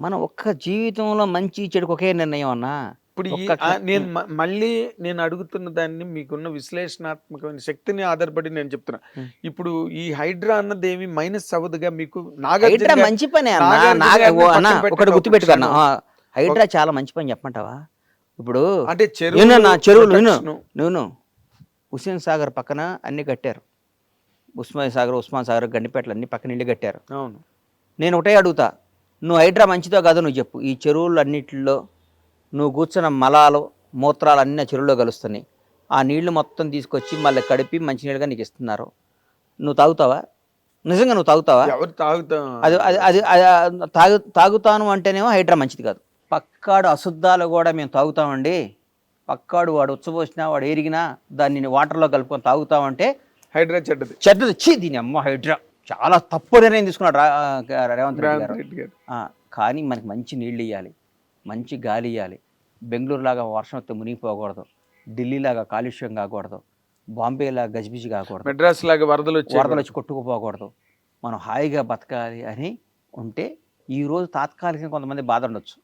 మనం ఒక్క జీవితంలో మంచి చెడుకు ఒకే నిర్ణయం అన్నా. ఇప్పుడు నేను అడుగుతున్న దాన్ని మీకున్న విశ్లేషణాత్మకమైన శక్తిని ఆధారపడి నేను చెప్తున్నా. ఇప్పుడు ఈ హైడ్రా అన్నది ఏమి మైనస్ అవ్వదుగా మీకు? హైడ్రా మంచి పని అన్న, ఒకటి గుర్తుపెట్టుకున్నా, హైడ్రా చాలా మంచి పని చెప్పమంటావా? ఇప్పుడు అంటే చెరువులు నేను హుస్సేన్ సాగర్ పక్కన అన్ని కట్టారు, ఉస్మాన్ సాగర్ గండిపేటలు అన్ని పక్కన ఇల్లు కట్టారు. అవును, నేను ఒకటే అడుగుతా, నువ్వు హైడ్రా మంచిదో కాదో నువ్వు చెప్పు. ఈ చెరువులు అన్నిటిలో నువ్వు కూర్చున్న మలాలు మూత్రాలు అన్నీ చెరువులో కలుస్తున్నాయి, ఆ నీళ్లు మొత్తం తీసుకొచ్చి మళ్ళీ కడిపి మంచినీళ్ళుగా నీకు ఇస్తున్నారు, నువ్వు తాగుతావా? నిజంగా నువ్వు తాగుతావా? అది తాగుతాను అంటేనేమో హైడ్రా మంచిది కాదు. పక్కాడు అశుద్ధాలు కూడా మేము తాగుతామండి, పక్కాడు వాడు ఉచ్చబోసినా వాడు ఎరిగినా దాన్ని వాటర్లో కలుపుకొని తాగుతామంటే హైడ్రా చెడ్డది. చెడ్డది దీని అమ్మ హైడ్రా చాలా తప్పు నిర్ణయం తీసుకున్నాడు రేవంత్ రెడ్డి గారు. కానీ మనకి మంచి నీళ్ళు ఇవ్వాలి, మంచి గాలి ఇవ్వాలి. బెంగళూరు లాగా వర్షం వస్తే మునిగిపోకూడదు, ఢిల్లీ లాగా కాలుష్యం కాకూడదు, బాంబే లాగా గజిబిజి కాకూడదు, మెడ్రాస్ లాగా వరదలు వచ్చి కొట్టుకుపోకూడదు. మనం హాయిగా బతకాలి అని ఉంటే ఈరోజు తాత్కాలికంగా కొంతమంది బాధ ఉండొచ్చు,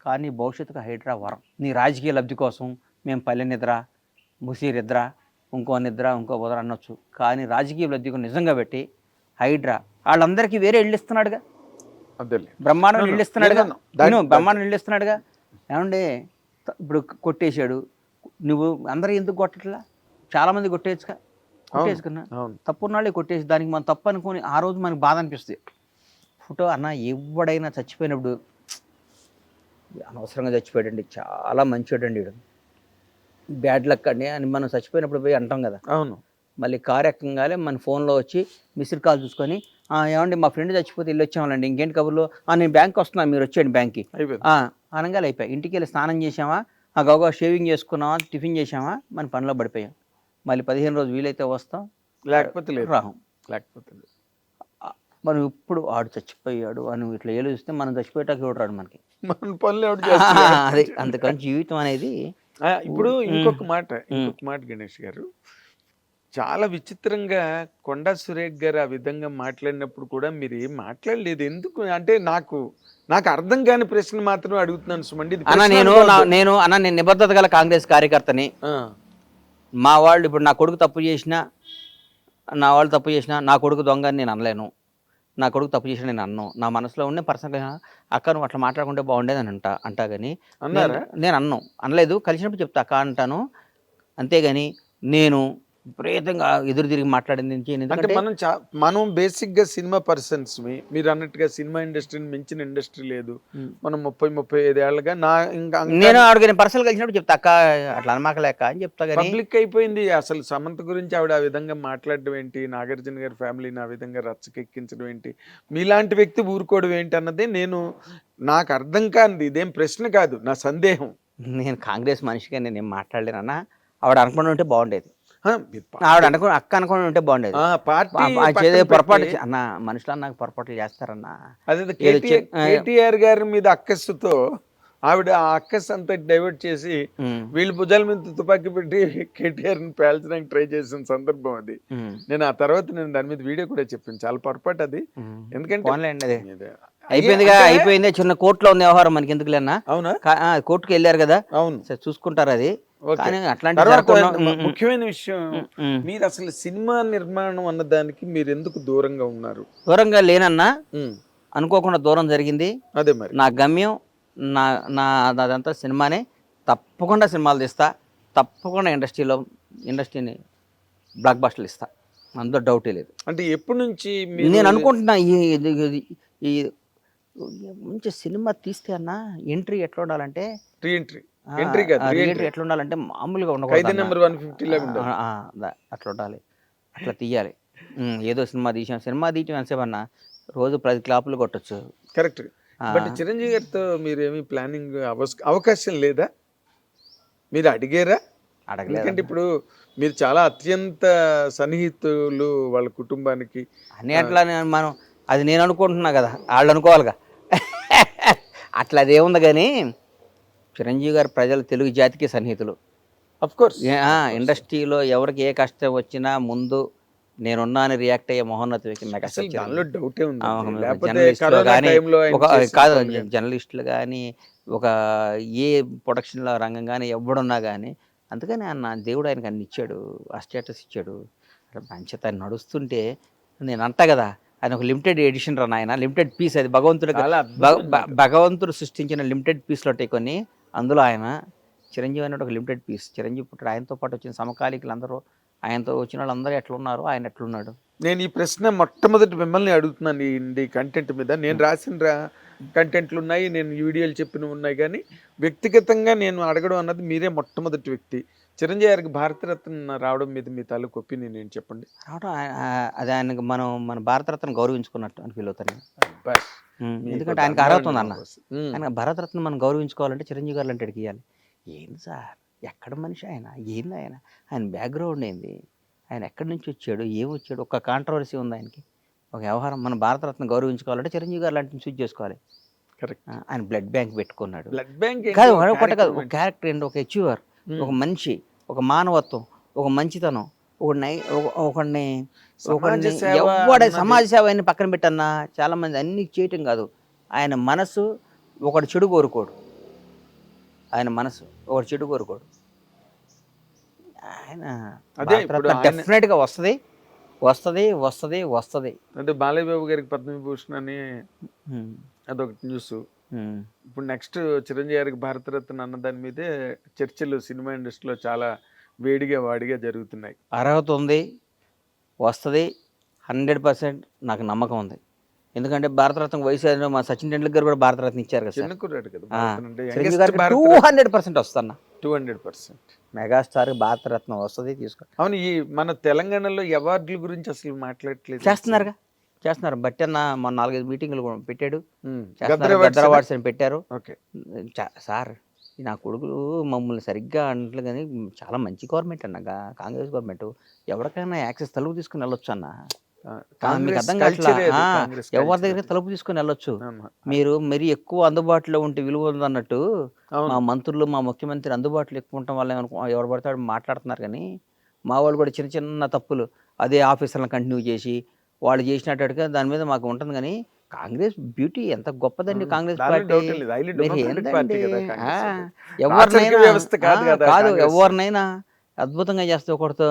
కానీ భవిష్యత్తుకు హైడ్రా వరం. నీ రాజకీయ లబ్ధి కోసం మేము పల్లె నిద్ర, ముసీర్ నిద్ర, ఇంకో నిద్ర, ఇంకో బుధర అనొచ్చు. కానీ రాజకీయ లబ్ధికి నిజంగా పెట్టి హైడ్రా వాళ్ళందరికీ వేరే ఇళ్ళు ఇస్తున్నాడుగా, బ్రహ్మాండం ఇళ్ళు ఇస్తున్నాడుగా, బ్రహ్మాండం ఇళ్ళు ఇస్తున్నాడుగా. ఏమంటే ఇప్పుడు కొట్టేశాడు, నువ్వు అందరూ ఎందుకు కొట్టట్లా? చాలామంది కొట్టేయచ్చుగా, కొట్టేసుకున్నా తప్పున్నాళ్ళే కొట్టేసి దానికి మనం తప్పు అనుకొని ఆ రోజు మనకు బాధ అనిపిస్తుంది. ఫోటో అన్న ఎవడైనా చచ్చిపోయినప్పుడు అనవసరంగా చచ్చిపోయాడండి, చాలా మంచివాడండి వీడు, బ్యాడ్ లక్ అండి అని మనం చచ్చిపోయినప్పుడు పోయి అంటాం కదా. అవును. మళ్ళీ కారు ఎక్కంగానే మన ఫోన్లో వచ్చి మిస్డ్ కాల్ చూసుకొని ఏమండి మా ఫ్రెండ్ చచ్చిపోతే ఇల్లు వచ్చామండి, ఇంకేంటి కబుర్లో, నేను బ్యాంక్కి వస్తున్నాను మీరు వచ్చేయండి బ్యాంక్కి అనగానే అయిపోయి. ఇంటికి వెళ్ళి స్నానం చేసామా, గౌగా షేవింగ్ చేసుకున్నామా, టిఫిన్ చేసామా, మన పనిలో పడిపోయాం. మళ్ళీ 15 రోజు వీలైతే వస్తాం, లేకపోతే రాహం. లేకపోతే మనం ఇప్పుడు ఆడు చచ్చిపోయాడు అని ఇట్లా ఏలు చూస్తే మనం చచ్చిపోయేటాక చూడరాడు మనకి, మన పనులు అదే. అందుకని జీవితం అనేది ఇప్పుడు ఇంకొక మాట గణేష్ గారు, చాలా విచిత్రంగా కొండా సురేఖ్ గారు ఆ విధంగా మాట్లాడినప్పుడు కూడా మీరు ఏం మాట్లాడలేదు ఎందుకు అంటే నాకు అర్థం కాని ప్రశ్న మాత్రం అడుగుతున్నాను సుమండి. నేను నిబద్ధత గల కాంగ్రెస్ కార్యకర్తని. మా వాళ్ళు ఇప్పుడు నా కొడుకు తప్పు చేసినా, నా వాళ్ళు తప్పు చేసినా, నా కొడుకు దొంగ అని నేను అనలేను, నా కొడుకు తప్పు చేసినా నేను అన్నాను. నా మనసులో ఉండే పర్సనల్గా అక్క నువ్వు అట్లా మాట్లాడుకుంటే బాగుండేది అని అంటా కానీ నేను అనలేదు. కలిసినప్పుడు చెప్తా అక్క అంటాను, అంతేగాని నేను విపరీతంగా ఎదురు తిరిగి మాట్లాడింది. అంటే మనం బేసిక్ గా సినిమా పర్సన్స్, మీరు అన్నట్టుగా సినిమా ఇండస్ట్రీని మించిన ఇండస్ట్రీ లేదు. మనం 30-35 ఏళ్ళగా నేను అడిగిన పర్సనల్ కలిసినప్పుడు చెప్తా అక్క అట్లా అనమాకలేక అని చెప్తా. కానీ పబ్లిక్ అయిపోయింది అసలు సమంత గురించి ఆవిడ ఆ విధంగా మాట్లాడడం ఏంటి, నాగార్జున గారి ఫ్యామిలీని ఆ విధంగా రచ్చకెక్కించడం ఏంటి, మీలాంటి వ్యక్తి ఊరుకోవడం ఏంటి అన్నదే నాకు అర్థం కానిది. ఇదేం ప్రశ్న కాదు, నా సందేహం. నేను కాంగ్రెస్ మనిషిగా నేను ఏం మాట్లాడలేనన్నా, ఆవిడ అనుకుని ఉంటే బాగుండేది, ఆవిడ అక్క అనుకుని ఉంటే బాగుండేది. పొరపాటు అన్న మనుషులు నాకు పొరపాట్లు చేస్తారన్నా. అదే కేటీఆర్ గారి మీద అక్కస్సుతో ఆవిడ ఆ అక్కస్ అంతా డైవర్ట్ చేసి వీళ్ళ భుజాల మీద తుపాకీ పెట్టి కేటీఆర్ ని పేల్చడానికి ట్రై చేసిన సందర్భం అది. నేను ఆ తర్వాత దాని మీద వీడియో కూడా చెప్పాను, చాలా పొరపాటు అది. ఎందుకంటే అయిపోయింది, చిన్న కోర్టులో ఉంది వ్యవహారం, మనకి ఎందుకు లేనా. అవునా, కోర్టుకు వెళ్ళారు కదా, అవును చూసుకుంటారు అది. ముఖ్యమైన విషయం, మీరు అసలు సినిమా నిర్మాణం అన్న దానికి మీరు ఎందుకు దూరంగా ఉన్నారు? దూరంగా లేనన్నా, అనుకోకుండా దూరం జరిగింది. అదే మరి నా గమ్యం, అదంతా సినిమానే. తప్పకుండా సినిమాలు తీస్తా, తప్పకుండా ఇండస్ట్రీని బ్లాక్ బస్టర్లు ఇస్తా, అందులో డౌటే లేదు. అంటే ఎప్పటి నుంచి నేను అనుకుంటున్నా ఈ మంచి సినిమా తీస్తే అన్న ఎంట్రీ ఎట్లా ఉండాలంటే, ఎట్లా ఉండాలంటే మామూలుగా ఉండకూడదు, అట్లా ఉండాలి, అట్లా తీయాలి. ఏదో సినిమా తీసాం ఎంతసేపన్నా రోజు 10 క్లాపులు కొట్టచ్చు. కరెక్ట్. బట్ చిరంజీవి గారితో మీరేమి ప్లానింగ్ అవకాశం లేదా? మీరు అడిగారా? ఎందుకంటే ఇప్పుడు మీరు చాలా అత్యంత సన్నిహితులు వాళ్ళ కుటుంబానికి అని. అట్లా మనం అది నేను అనుకుంటున్నా కదా, వాళ్ళు అనుకోవాలిగా. అట్లా అదేముంది కానీ చిరంజీవి గారు ప్రజలు తెలుగు జాతికి సన్నిహితులు. అఫ్కోర్స్ ఇండస్ట్రీలో ఎవరికి ఏ కష్టం వచ్చినా ముందు నేనున్నా అని రియాక్ట్ అయ్యే మహోన్నత వ్యక్తి నాకు అసలు కాదు. జర్నలిస్టులు కానీ ఒక ఏ ప్రొడక్షన్లో రంగం కానీ ఎవడున్నా కానీ, అందుకని దేవుడు ఆయనకు అన్ని ఇచ్చాడు, ఆ స్టేటస్ ఇచ్చాడు. మంచిత నడుస్తుంటే నేను అంటా కదా, ఆయన ఒక లిమిటెడ్ ఎడిషన్ రా నాయన, లిమిటెడ్ పీస్ అది. భగవంతుడు సృష్టించిన లిమిటెడ్ పీస్లో ఉంటాయి కొన్ని, అందులో ఆయన చిరంజీవి అనేది ఒక లిమిటెడ్ పీస్. చిరంజీవి పుట్టాడు, ఆయనతో పాటు వచ్చిన సమకాలీకులు అందరూ, ఆయనతో వచ్చిన వాళ్ళందరూ ఎట్లున్నారు, ఆయన ఎట్లున్నాడు. నేను ఈ ప్రశ్న మొట్టమొదటి మిమ్మల్ని అడుగుతున్నాను ఈ కంటెంట్ మీద. నేను రాసిన కంటెంట్లు ఉన్నాయి, నేను వీడియోలు చెప్పినవి ఉన్నాయి, కానీ వ్యక్తిగతంగా నేను అడగడం అన్నది మీరే మొట్టమొదటి వ్యక్తి. చిరంజీవి గారికి భారతరత్న రావడం మీద మీ తాలూకు ఒపీనియన్ ఏంటి చెప్పండి. రావడం అది ఆయనకు మన భారతరత్న గౌరవించుకున్నట్టు అని ఫీల్ అవుతాను. ఎందుకంటే ఆయనకు అర్హత ఉంది అన్న. ఆయన భారతరత్న మనం గౌరవించుకోవాలంటే చిరంజీవి గారు అంటే ఇవ్వాలి. ఏంది సార్, ఎక్కడ మనిషి ఆయన, ఏంది ఆయన బ్యాక్గ్రౌండ్ ఏంది, ఆయన ఎక్కడి నుంచి వచ్చాడు, ఏం వచ్చాడు, ఒక కాంట్రవర్సీ ఉంది ఆయనకి, ఒక వ్యవహారం. మన భారతరత్న గౌరవించుకోవాలంటే చిరంజీవి గారు లాంటిని చూస్ చేసుకోవాలి. కరెక్ట్. ఆయన బ్లడ్ బ్యాంక్ పెట్టుకున్నాడు. బ్లడ్ బ్యాంక్ కాదు, ఒక క్యారెక్టర్ ఏంటి, ఒక అచీవర్, ఒక మనిషి, ఒక మానవత్వం, ఒక మంచితనం, ఒకడిని సమాజ సేవ అని పక్కన పెట్టన్నా. చాలా మంది అన్ని చేయటం కాదు, ఆయన మనసు ఒకడు చెడు కోరుకోడు, ఆయన మనసు ఒకటి చెడు కోరుకోడు. ఆయన అదే ఇప్పుడు ఆయన- డెఫినెట్గా వస్తుంది వస్తుంది వస్తుంది వస్తుంది. అంటే బాలయ్య బాబు గారికి పద్మవిభూషణ్ అని అదొకటి న్యూస్. ఇప్పుడు నెక్స్ట్ చిరంజీవి గారికి భారతరత్న అన్న దాని మీదే చర్చలు సినిమా ఇండస్ట్రీలో చాలా వేడిగా వాడిగా జరుగుతున్నాయి. అర్హత ఉంది, వస్తుంది 100%. నాకు నమ్మకం ఉంది. ఎందుకంటే భారతరత్న వయసు అయిన మా సచిన్ టెండూల్కర్ కూడా భారతరత్న ఇచ్చారు కదా సార్. చిన్న కుర్రాడు కదా ఆ, భారతరత్న అంటే చిరంజీవి youngest గారికి భారతరత్న. 200% వస్తున్నా. 200%. మెగాస్టార్ భారతరత్న వస్తుంది, తీసుకో. అవును, ఈ మన తెలంగాణలో అవార్డుల గురించి అసలు మాట్లాడట్లేదు. చేస్తున్నారుగా, చేస్తున్నారు. బట్టి అన్న మొన్న 4-5 మీటింగ్లు పెట్టాడు. గద్దర్ గద్దర్ అవార్డ్స్ అవార్డ్స్ అని పెట్టారు. ఓకే. సార్ నా కొడుకులు మమ్మల్ని సరిగ్గా అనట్లు కానీ చాలా మంచి గవర్నమెంట్ అన్న, కాంగ్రెస్ గవర్నమెంట్. ఎవరికైనా యాక్సెస్ తలుపు తీసుకుని వెళ్ళొచ్చు అన్న. మీకు అర్థం కావట్లా? ఎవరి దగ్గర తలుపు తీసుకుని వెళ్ళొచ్చు. మీరు మరీ ఎక్కువ అందుబాటులో ఉంటే విలువ ఉంది అన్నట్టు మా మంత్రులు మా ముఖ్యమంత్రి అందుబాటులో ఎక్కువ ఉండటం వల్ల ఎవరు పడతాడు మాట్లాడుతున్నారు. కానీ మా వాళ్ళు కూడా చిన్న చిన్న తప్పులు అదే ఆఫీసర్లను కంటిన్యూ చేసి వాళ్ళు చేసినట్టుగా దాని మీద మాకు ఉంటుంది. కానీ కాంగ్రెస్ బ్యూటీ ఎంత గొప్పదండి. కాంగ్రెస్ పార్టీ ఎవరినైనా కాదు, ఎవరినైనా అద్భుతంగా చేస్తే ఒకటితో.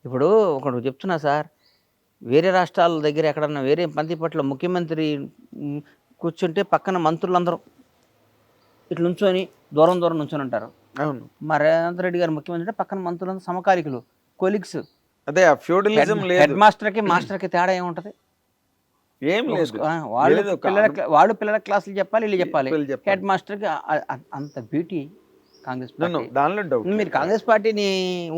ఇప్పుడు ఒకటి చెప్తున్నా సార్, వేరే రాష్ట్రాల దగ్గర ఎక్కడన్నా వేరే పంతిపట్ల ముఖ్యమంత్రి కూర్చుంటే పక్కన మంత్రులందరూ ఇట్లా నుంచొని దూరం దూరం నుంచొని ఉంటారు. అవును, మా రేవంత్ రెడ్డి గారు ముఖ్యమంత్రి అంటే పక్కన మంత్రులందరూ సమకాలికులు, కొలీగ్స్. అదే ఫ్యూడలిజం లేదు. హెడ్ మాస్టర్కి మాస్టర్కి తేడా ఏముంటుంది? ఏం లేదు. వాళ్ళు పిల్లల క్లాసులు చెప్పాలి, వీళ్ళు చెప్పాలి. వీళ్ళు చెప్పాలి. హెడ్ మాస్టర్కి అంత బ్యూటీ కాంగ్రెస్ పార్టీ. దానిలో డౌట్. మీరు కాంగ్రెస్ పార్టీని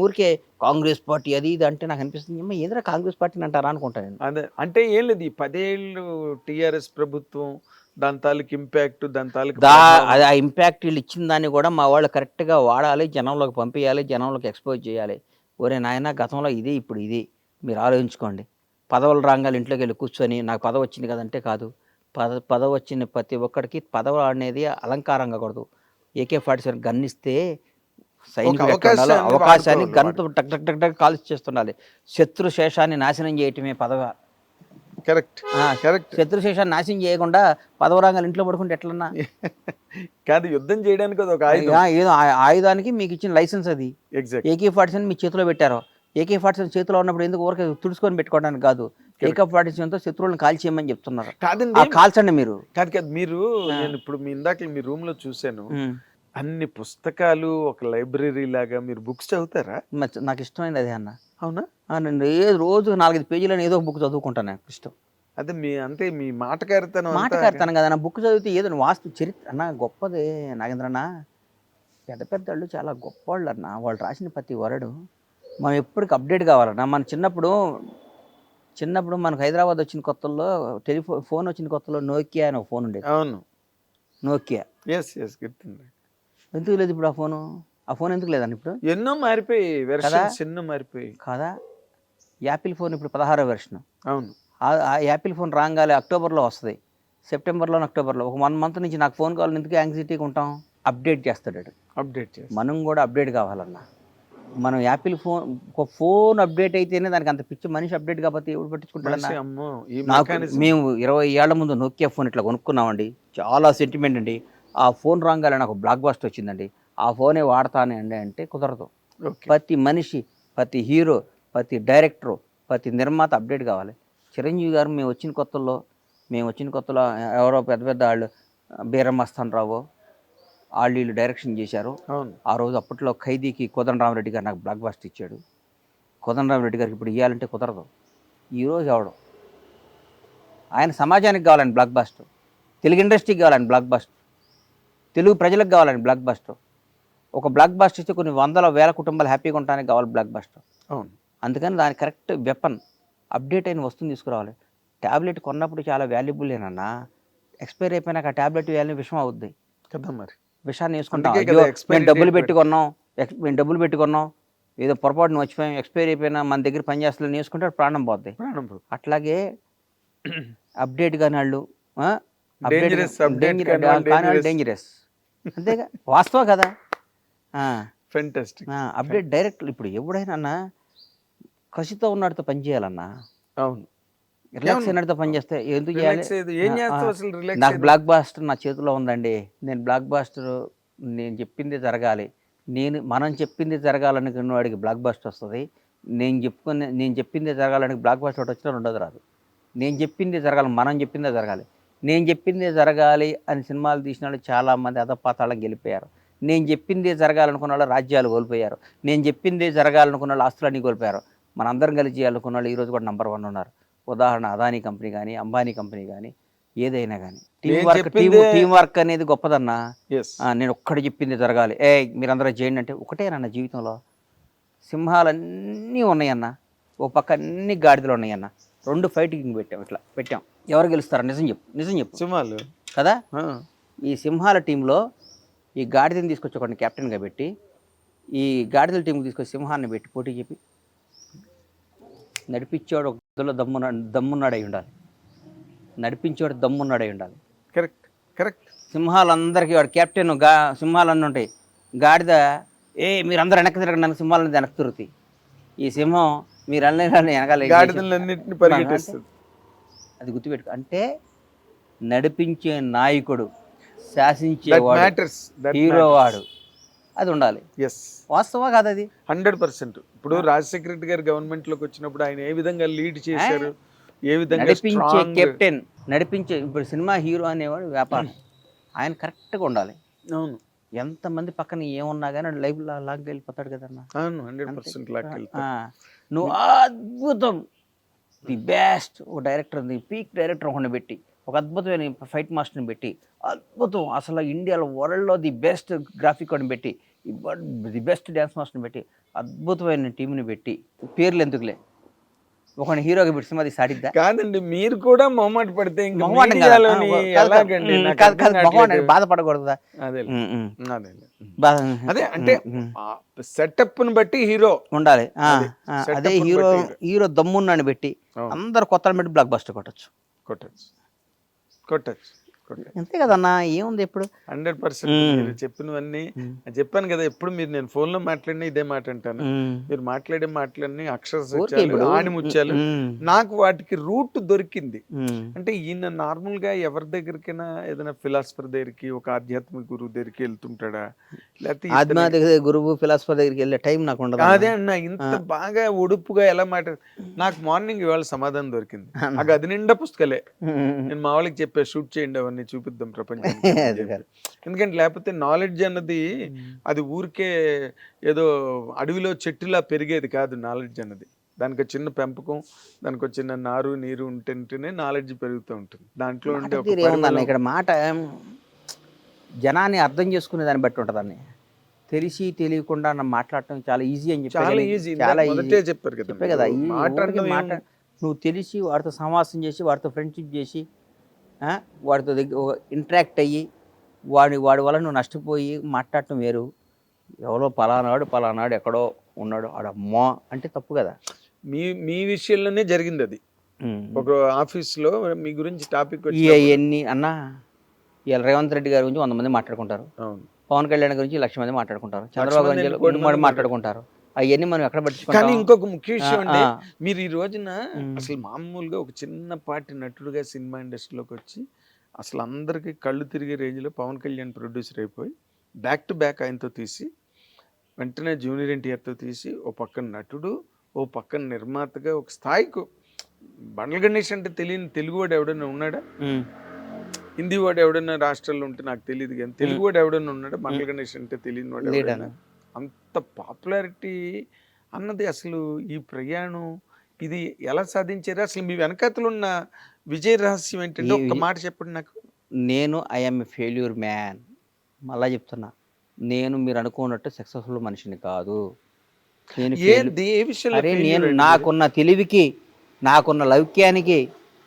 ఊరికే కాంగ్రెస్ పార్టీ అది ఇది అంటే నాకు అనిపిస్తుంది, ఏమో ఏదైనా కాంగ్రెస్ పార్టీని అంటారా అనుకుంటాను నేను. అదే అంటే ఏం లేదు, ఈ 10 ఏళ్ళు టీఆర్ఎస్ ప్రభుత్వం దాని తాలూకు ఇంపాక్ట్, దాని తాలూకు అది ఆ ఇంపాక్ట్ వీళ్ళు ఇచ్చిన దాన్ని కూడా మా వాళ్ళు కరెక్ట్గా వాడాలి, జనంలోకి పంపించాలి, జనంలోకి ఎక్స్పోజ్ చేయాలి. ఒరే నాయన గతంలో ఇది ఇప్పుడు ఇది మీరు ఆలోచించుకోండి. పదవులు రాగాలి ఇంట్లోకి వెళ్ళి కూర్చొని నాకు పదవి వచ్చింది కదంటే కాదు. పదవి వచ్చిన ప్రతి ఒక్కడికి పదవి అనేది అలంకారంగా కూడదు. AK-47 గన్ ఇస్తే సైనికులు అవకాశాన్ని గన్తో టక్ టక్ టక్ టక్ కాల్చి చేస్తుండాలి. శత్రు శేషాన్ని నాశనం చేయటమే పదవి. Correct correct. శత్రు శేషాన్ని నాశనం చేయకుండా పదవి రాగాలి ఇంట్లో పడుకుంటే ఎట్లన్నా కాదు, యుద్ధం చేయడానికి అది ఒక ఆయుధం. ఏదో ఆయుధానికి మీకు ఇచ్చిన లైసెన్స్ అది. AK-47 మీ చేతిలో పెట్టారు. AK-47 చేతిలో ఉన్నప్పుడు ఎందుకు ఊరికే తుడుచుకొని పెట్టుకోవడానికి కాదు. AK-47తో శత్రువులను కాల్చేయమని చెప్తున్నారు. కాదండి, కాల్చండి మీరు. కాదు కాదు, మీరు నేను ఇప్పుడు మీ ఇందాక మీ రూమ్ లో చూసాను, అన్ని పుస్తకాలు ఒక లైబ్రరీ లాగా మీరు బుక్స్ చదువుతారా? నాకు ఇష్టమైంది అదే అన్న. అవునా? నేను రోజు 4-5 పేజీలను ఏదో బుక్ చదువుకుంటాను, నాకు ఇష్టం. అదే మీ అంటే మీ మాటకారితనం కదా. నా బుక్ చదివితే ఏదో వాస్తు చరిత్ర అన్న గొప్పదే నాగేంద్రన్న. పెద్ద పెద్ద వాళ్ళు చాలా గొప్పవాళ్ళు అన్న. వాళ్ళు రాసిన ప్రతి వరడు మనం ఎప్పటికి అప్డేట్ కావాలన్నా. మన చిన్నప్పుడు మనకు హైదరాబాద్ వచ్చిన కొత్తల్లో ఫోన్ వచ్చిన కొత్తలో నోకియా అని ఒక ఫోన్ ఉండేది. అవును, నోకియా. గుర్తుంది. ఎందుకు లేదు ఇప్పుడు ఆ ఫోన్ ఎందుకు లేదని? ఇప్పుడు ఎన్నో మారిపోయి వెర్షన్స్ ఎన్నో మారిపోయి కదా. యాపిల్ ఫోన్ ఇప్పుడు 16వ వెర్షన్. అవును, ఆ యాపిల్ ఫోన్ రాగాలి అక్టోబర్లో వస్తుంది, సెప్టెంబర్లో అక్టోబర్లో. ఒక 1 మంత్ నుంచి నాకు ఫోన్ కావాలి, ఎందుకు యాంగ్జైటీగా ఉంటాం? అప్డేట్ చేస్తాడు. మనం కూడా అప్డేట్ కావాలన్నా. మనం యాపిల్ ఫోన్ అప్డేట్ అయితేనే దానికి అంత పిచ్చి. మనిషి అప్డేట్ కాకపోతే ఎవరు పట్టించుకుంటాడన్నా? మేము 20 ఏళ్ల ముందు నోకియా ఫోన్ ఇట్లా కొనుక్కున్నామండి, చాలా సెంటిమెంట్ అండి. ఆ ఫోన్ రాగానే నాకు బ్లాక్ బస్టర్ వచ్చిందండి, ఆ ఫోనే వాడతానండి అంటే కుదరదు. ప్రతి మనిషి, ప్రతి హీరో, ప్రతి డైరెక్టరు, ప్రతి నిర్మాత అప్డేట్ కావాలి. చిరంజీవి గారు మేము వచ్చిన కొత్తలో ఎవరో పెద్ద పెద్ద వాళ్ళు బీరమస్తాన్ రావు వాళ్ళు వీళ్ళు డైరెక్షన్ చేశారు. ఆ రోజు అప్పట్లో ఖైదీకి కోదండరామరెడ్డి గారు నాకు బ్లాక్ బస్టర్ ఇచ్చాడు. కోదండరామరెడ్డి గారికి ఇప్పుడు ఇవ్వాలంటే కుదరదు. ఈరోజు ఎవడు ఆయన సమాజానికి కావాలని బ్లాక్ బస్టర్, తెలుగు ఇండస్ట్రీకి కావాలని బ్లాక్ బస్టర్, తెలుగు ప్రజలకు కావాలని బ్లాక్ బస్టర్. ఒక బ్లాక్ బస్టర్ ఇస్తే కొన్ని 100,000 కుటుంబాలు హ్యాపీగా ఉండడానికి కావాలి బ్లాక్ బస్టర్. అవును, అందుకని దాని కరెక్ట్ వెపన్ అప్డేట్ అయిన వస్తువుని తీసుకురావాలి. ట్యాబ్లెట్ కొన్నప్పుడు చాలా వాల్యుబుల్ ఏనన్నా, ఎక్స్పైర్ అయిపోయినాక ఆ ట్యాబ్లెట్ వాల్యూ విషయం అవుద్ది కదా. మరి విషయాన్ని వేసుకుంటాం. మేము డబ్బులు పెట్టుకున్నాం ఏదో పొరపాటును వచ్చిపోయాం, ఎక్స్పైర్ అయిపోయినా మన దగ్గర పనిచేస్తున్న వేసుకుంటే ప్రాణం పోద్ది. అట్లాగే అప్డేట్ కాని వాళ్ళు డేంజరస్, అంతేగా వాస్తవం కదా. అప్డేట్ డైరెక్ట్ ఇప్పుడు ఎవడైనా కసితో ఉన్నట్టుతో పని చేయాలన్నా. అవును, రిలాక్స్ అయినట్టుతో పని చేస్తే ఎందుకు చేయాలి? నాకు బ్లాక్ బాస్టర్ నా చేతిలో ఉందండి, నేను బ్లాక్ బాస్టర్ నేను చెప్పింది జరగాలి, మనం చెప్పింది జరగాలనుకున్న వాడికి బ్లాక్ బస్టర్ వస్తుంది. నేను చెప్పింది జరగాలని బ్లాక్ బస్టర్ ఒకటి వచ్చినా రెండోది రాదు. నేను చెప్పింది జరగాలి, మనం చెప్పిందే జరగాలి. నేను చెప్పిందే జరగాలి అని సినిమాలు తీసిన వాళ్ళు చాలామంది అధపాతాళం గెలిపోయారు. నేను చెప్పిందే జరగాలనుకున్న వాళ్ళు రాజ్యాలు కోల్పోయారు. నేను చెప్పిందే జరగాలనుకున్న వాళ్ళు ఆస్తులన్నీ కోల్పోయారు. మనందరం కలిసి చేయాలనుకున్న వాళ్ళు ఈరోజు కూడా నెంబర్ 1 ఉన్నారు. ఉదాహరణ అదానీ కంపెనీ కానీ, అంబానీ కంపెనీ కానీ, ఏదైనా కానీ టీం వర్క్ అనేది గొప్పదన్నా. నేను ఒక్కటి చెప్పింది జరగాలి, మీరందరూ చేయండి అంటే ఒకటేనన్న జీవితంలో. సింహాలన్నీ ఉన్నాయన్న, ఓ పక్క అన్ని గాడిదలు ఉన్నాయన్న, 2 ఫైటింగ్ పెట్టాం. ఎవరు గెలుస్తారా? నిజం చెప్పు సింహాలు కదా. ఈ సింహాల టీంలో ఈ గాడిదని తీసుకొచ్చి ఒకరిని కెప్టెన్గా పెట్టి, ఈ గాడిదల టీంకి తీసుకొచ్చి సింహాన్ని పెట్టి పోటీ చెప్పి నడిపించేవాడు ఒక దమ్మున్నాడై ఉండాలి. కరెక్ట్. సింహాలందరికీ వాడు కెప్టెన్, సింహాలన్నీ ఉంటాయి. గాడిద మీరందరూ వెనక్కి తిరగండి, నన్ను సింహాలను వెనక్కి తిరుగుతాయి. ఈ సింహం మీరన్నీ వెనకాల అది గుర్తుపెట్టుకో. అంటే నడిపించే నాయకుడు, శాసించేవాడు, హీరో వాడు, అది ఉండాలి. వాస్తవా కాదు అది 100%. ఇప్పుడు రాజశేఖర రెడ్డి గారు గవర్నమెంట్ లోకి వచ్చినప్పుడు ఆయన ఏ విధంగా లీడ్ చేశారు, ఏ విధంగా నడిపించే కెప్టెన్, ఇప్పుడు సినిమా హీరో అనేవాడు వ్యాపారం, ఆయన కరెక్ట్గా ఉండాలి. అవును. ఎంతమంది పక్కన ఏమున్నా కానీ లైఫ్ లాగ్ వెళ్ళిపోతాడు కదన్నా. అవును, 100% నువ్వు అద్భుతం, ది బెస్ట్ ఒక డైరెక్టర్, పీక్ డైరెక్టర్ ఒకరిని పెట్టి, ఒక అద్భుతమైన ఫైట్ మాస్టర్ని పెట్టి, అద్భుతం అసలు ఇండియాలో వరల్డ్లో ది బెస్ట్ గ్రాఫిక్ అని పెట్టి, ది బెస్ట్ డ్యాన్స్ మాస్టర్ని పెట్టి, అద్భుతమైన టీంని పెట్టి, పేర్లు ఎందుకులే, ఒక హీరోగా పెట్టి సినిమా సాడిద్దా? కాదండి, మీరు కూడా మొహమాట పడితే బాధపడకూడదా? అదే అంటే సెటప్ ని బట్టి హీరో ఉండాలి. అదే హీరో దమ్మున్నాను పెట్టి అందరు కొత్త పెట్టి బ్లాక్ బస్టర్ కొట్టచ్చు. అంతే కదన్నా, ఏముంది ఇప్పుడు 100%. మీరు చెప్పినవన్నీ చెప్పాను కదా. ఎప్పుడు నేను ఫోన్ లో మాట్లాడినా ఇదే మాట అంటాను. మీరు మాట్లాడే మాటలన్నీ అక్షర సత్యాలు, ఆణిముత్యాలు. నాకు వాటికి రూట్ దొరికింది. అంటే ఈయన నార్మల్ గా ఎవరి దగ్గరికైనా ఏదైనా ఫిలాసఫర్ దగ్గరికి, ఒక ఆధ్యాత్మిక గురువు దగ్గరికి వెళ్తుంటాడా, లేకపోతే గురువు ఫిలాసఫర్ దగ్గరికి వెళ్ళే టైం నాకు ఉండదు. అదే అన్న, ఇంత బాగా ఒడుపుగా ఎలా నాకు మార్నింగ్ ఇవాళ సమాధానం దొరికింది. నాకు అది నిండా పుస్తకాలే. నేను మా వాళ్ళకి చెప్పే షూట్ చేయండి, అవన్నీ చూపిద్దాం ప్రపంచానికి. ఎందుకంటే లేకపోతే నాలెడ్జ్ అన్నది అది ఊరికే ఏదో అడవిలో చెట్టులా పెరిగేది కాదు. నాలెడ్జ్ అన్నది దానికి చిన్న పెంపకం, దానికి చిన్న నారు నీరు ఉంటేనే నాలెడ్జ్ పెరుగుతూ ఉంటుంది. దాంట్లో ఉండే ఇక్కడ మాట జనాన్ని అర్థం చేసుకునే దాన్ని బట్టి ఉంటుందని, తెలిసి తెలియకుండా మాట్లాడటం చాలా ఈజీ అని చెప్పి చాలా ఈజీ చెప్పారు కదా. నువ్వు తెలిసి వాడితో సమాసం చేసి, వాడితో ఫ్రెండ్షిప్ చేసి, వాడితో ఇంటరాక్ట్ అయ్యి, వాడి వల్ల నువ్వు నష్టపోయి మాట్లాడటం వేరు. ఎవరో పలానాడు ఎక్కడో ఉన్నాడు ఆడమ్మా అంటే తప్పు కదా. మీ విషయంలోనే జరిగింది అది. ఒక ఆఫీస్లో మీ గురించి టాపిక్ ఎన్ని అన్నా, ఇలా రేవంత్ రెడ్డి గారి గురించి 100 మంది మాట్లాడుకుంటారు, పవన్ కళ్యాణ్ గురించి 1,00,000 మంది మాట్లాడుకుంటారు, చంద్రబాబు గురించి మాట్లాడుకుంటారు. అవన్నీ మనం ఎక్కడ పట్టించుకుంటాం. కానీ ఇంకొక ముఖ్య విషయం అంటే, మీరు ఈ రోజున అసలు మామూలుగా ఒక చిన్నపాటి నటుడుగా సినిమా ఇండస్ట్రీలోకి వచ్చి అసలు అందరికీ కళ్ళు తిరిగే రేంజ్లో పవన్ కళ్యాణ్ ప్రొడ్యూసర్ అయిపోయి, బ్యాక్ టు బ్యాక్ ఆయనతో తీసి, వెంటనే జూనియర్ ఎన్టీఆర్తో తీసి, ఓ పక్కన నటుడు, ఓ పక్కన నిర్మాతగా ఒక స్థాయికి. బండ్ల గణేష్ అంటే తెలియని తెలుగువాడు ఎవడైనా ఉన్నాడా? హిందీ వాడు ఎవడైనా రాష్ట్రాల్లో ఉంటే నాకు తెలియదు, కానీ తెలుగువాడు ఎవడైనా ఉన్నాడా? బండ్ల గణేష్ అంటే తెలియని వాడు ఎవడైనా? అంత పాపులారిటీ అన్నది అసలు ఈ ప్రయాణం ఇది ఎలా సాధించారు? అసలు మీ వెనకాతలు ఉన్న విజయ రహస్యం ఏంటంటే ఒక్క మాట చెప్పండి నాకు. నేను ఐఎమ్ ఏ ఫెయిల్యూర్ మ్యాన్. మళ్ళా చెప్తున్నా, నేను మీరు అనుకున్నట్టు సక్సెస్ఫుల్ మనిషిని కాదు. నేను నాకున్న తెలివికి, నాకున్న లౌక్యానికి,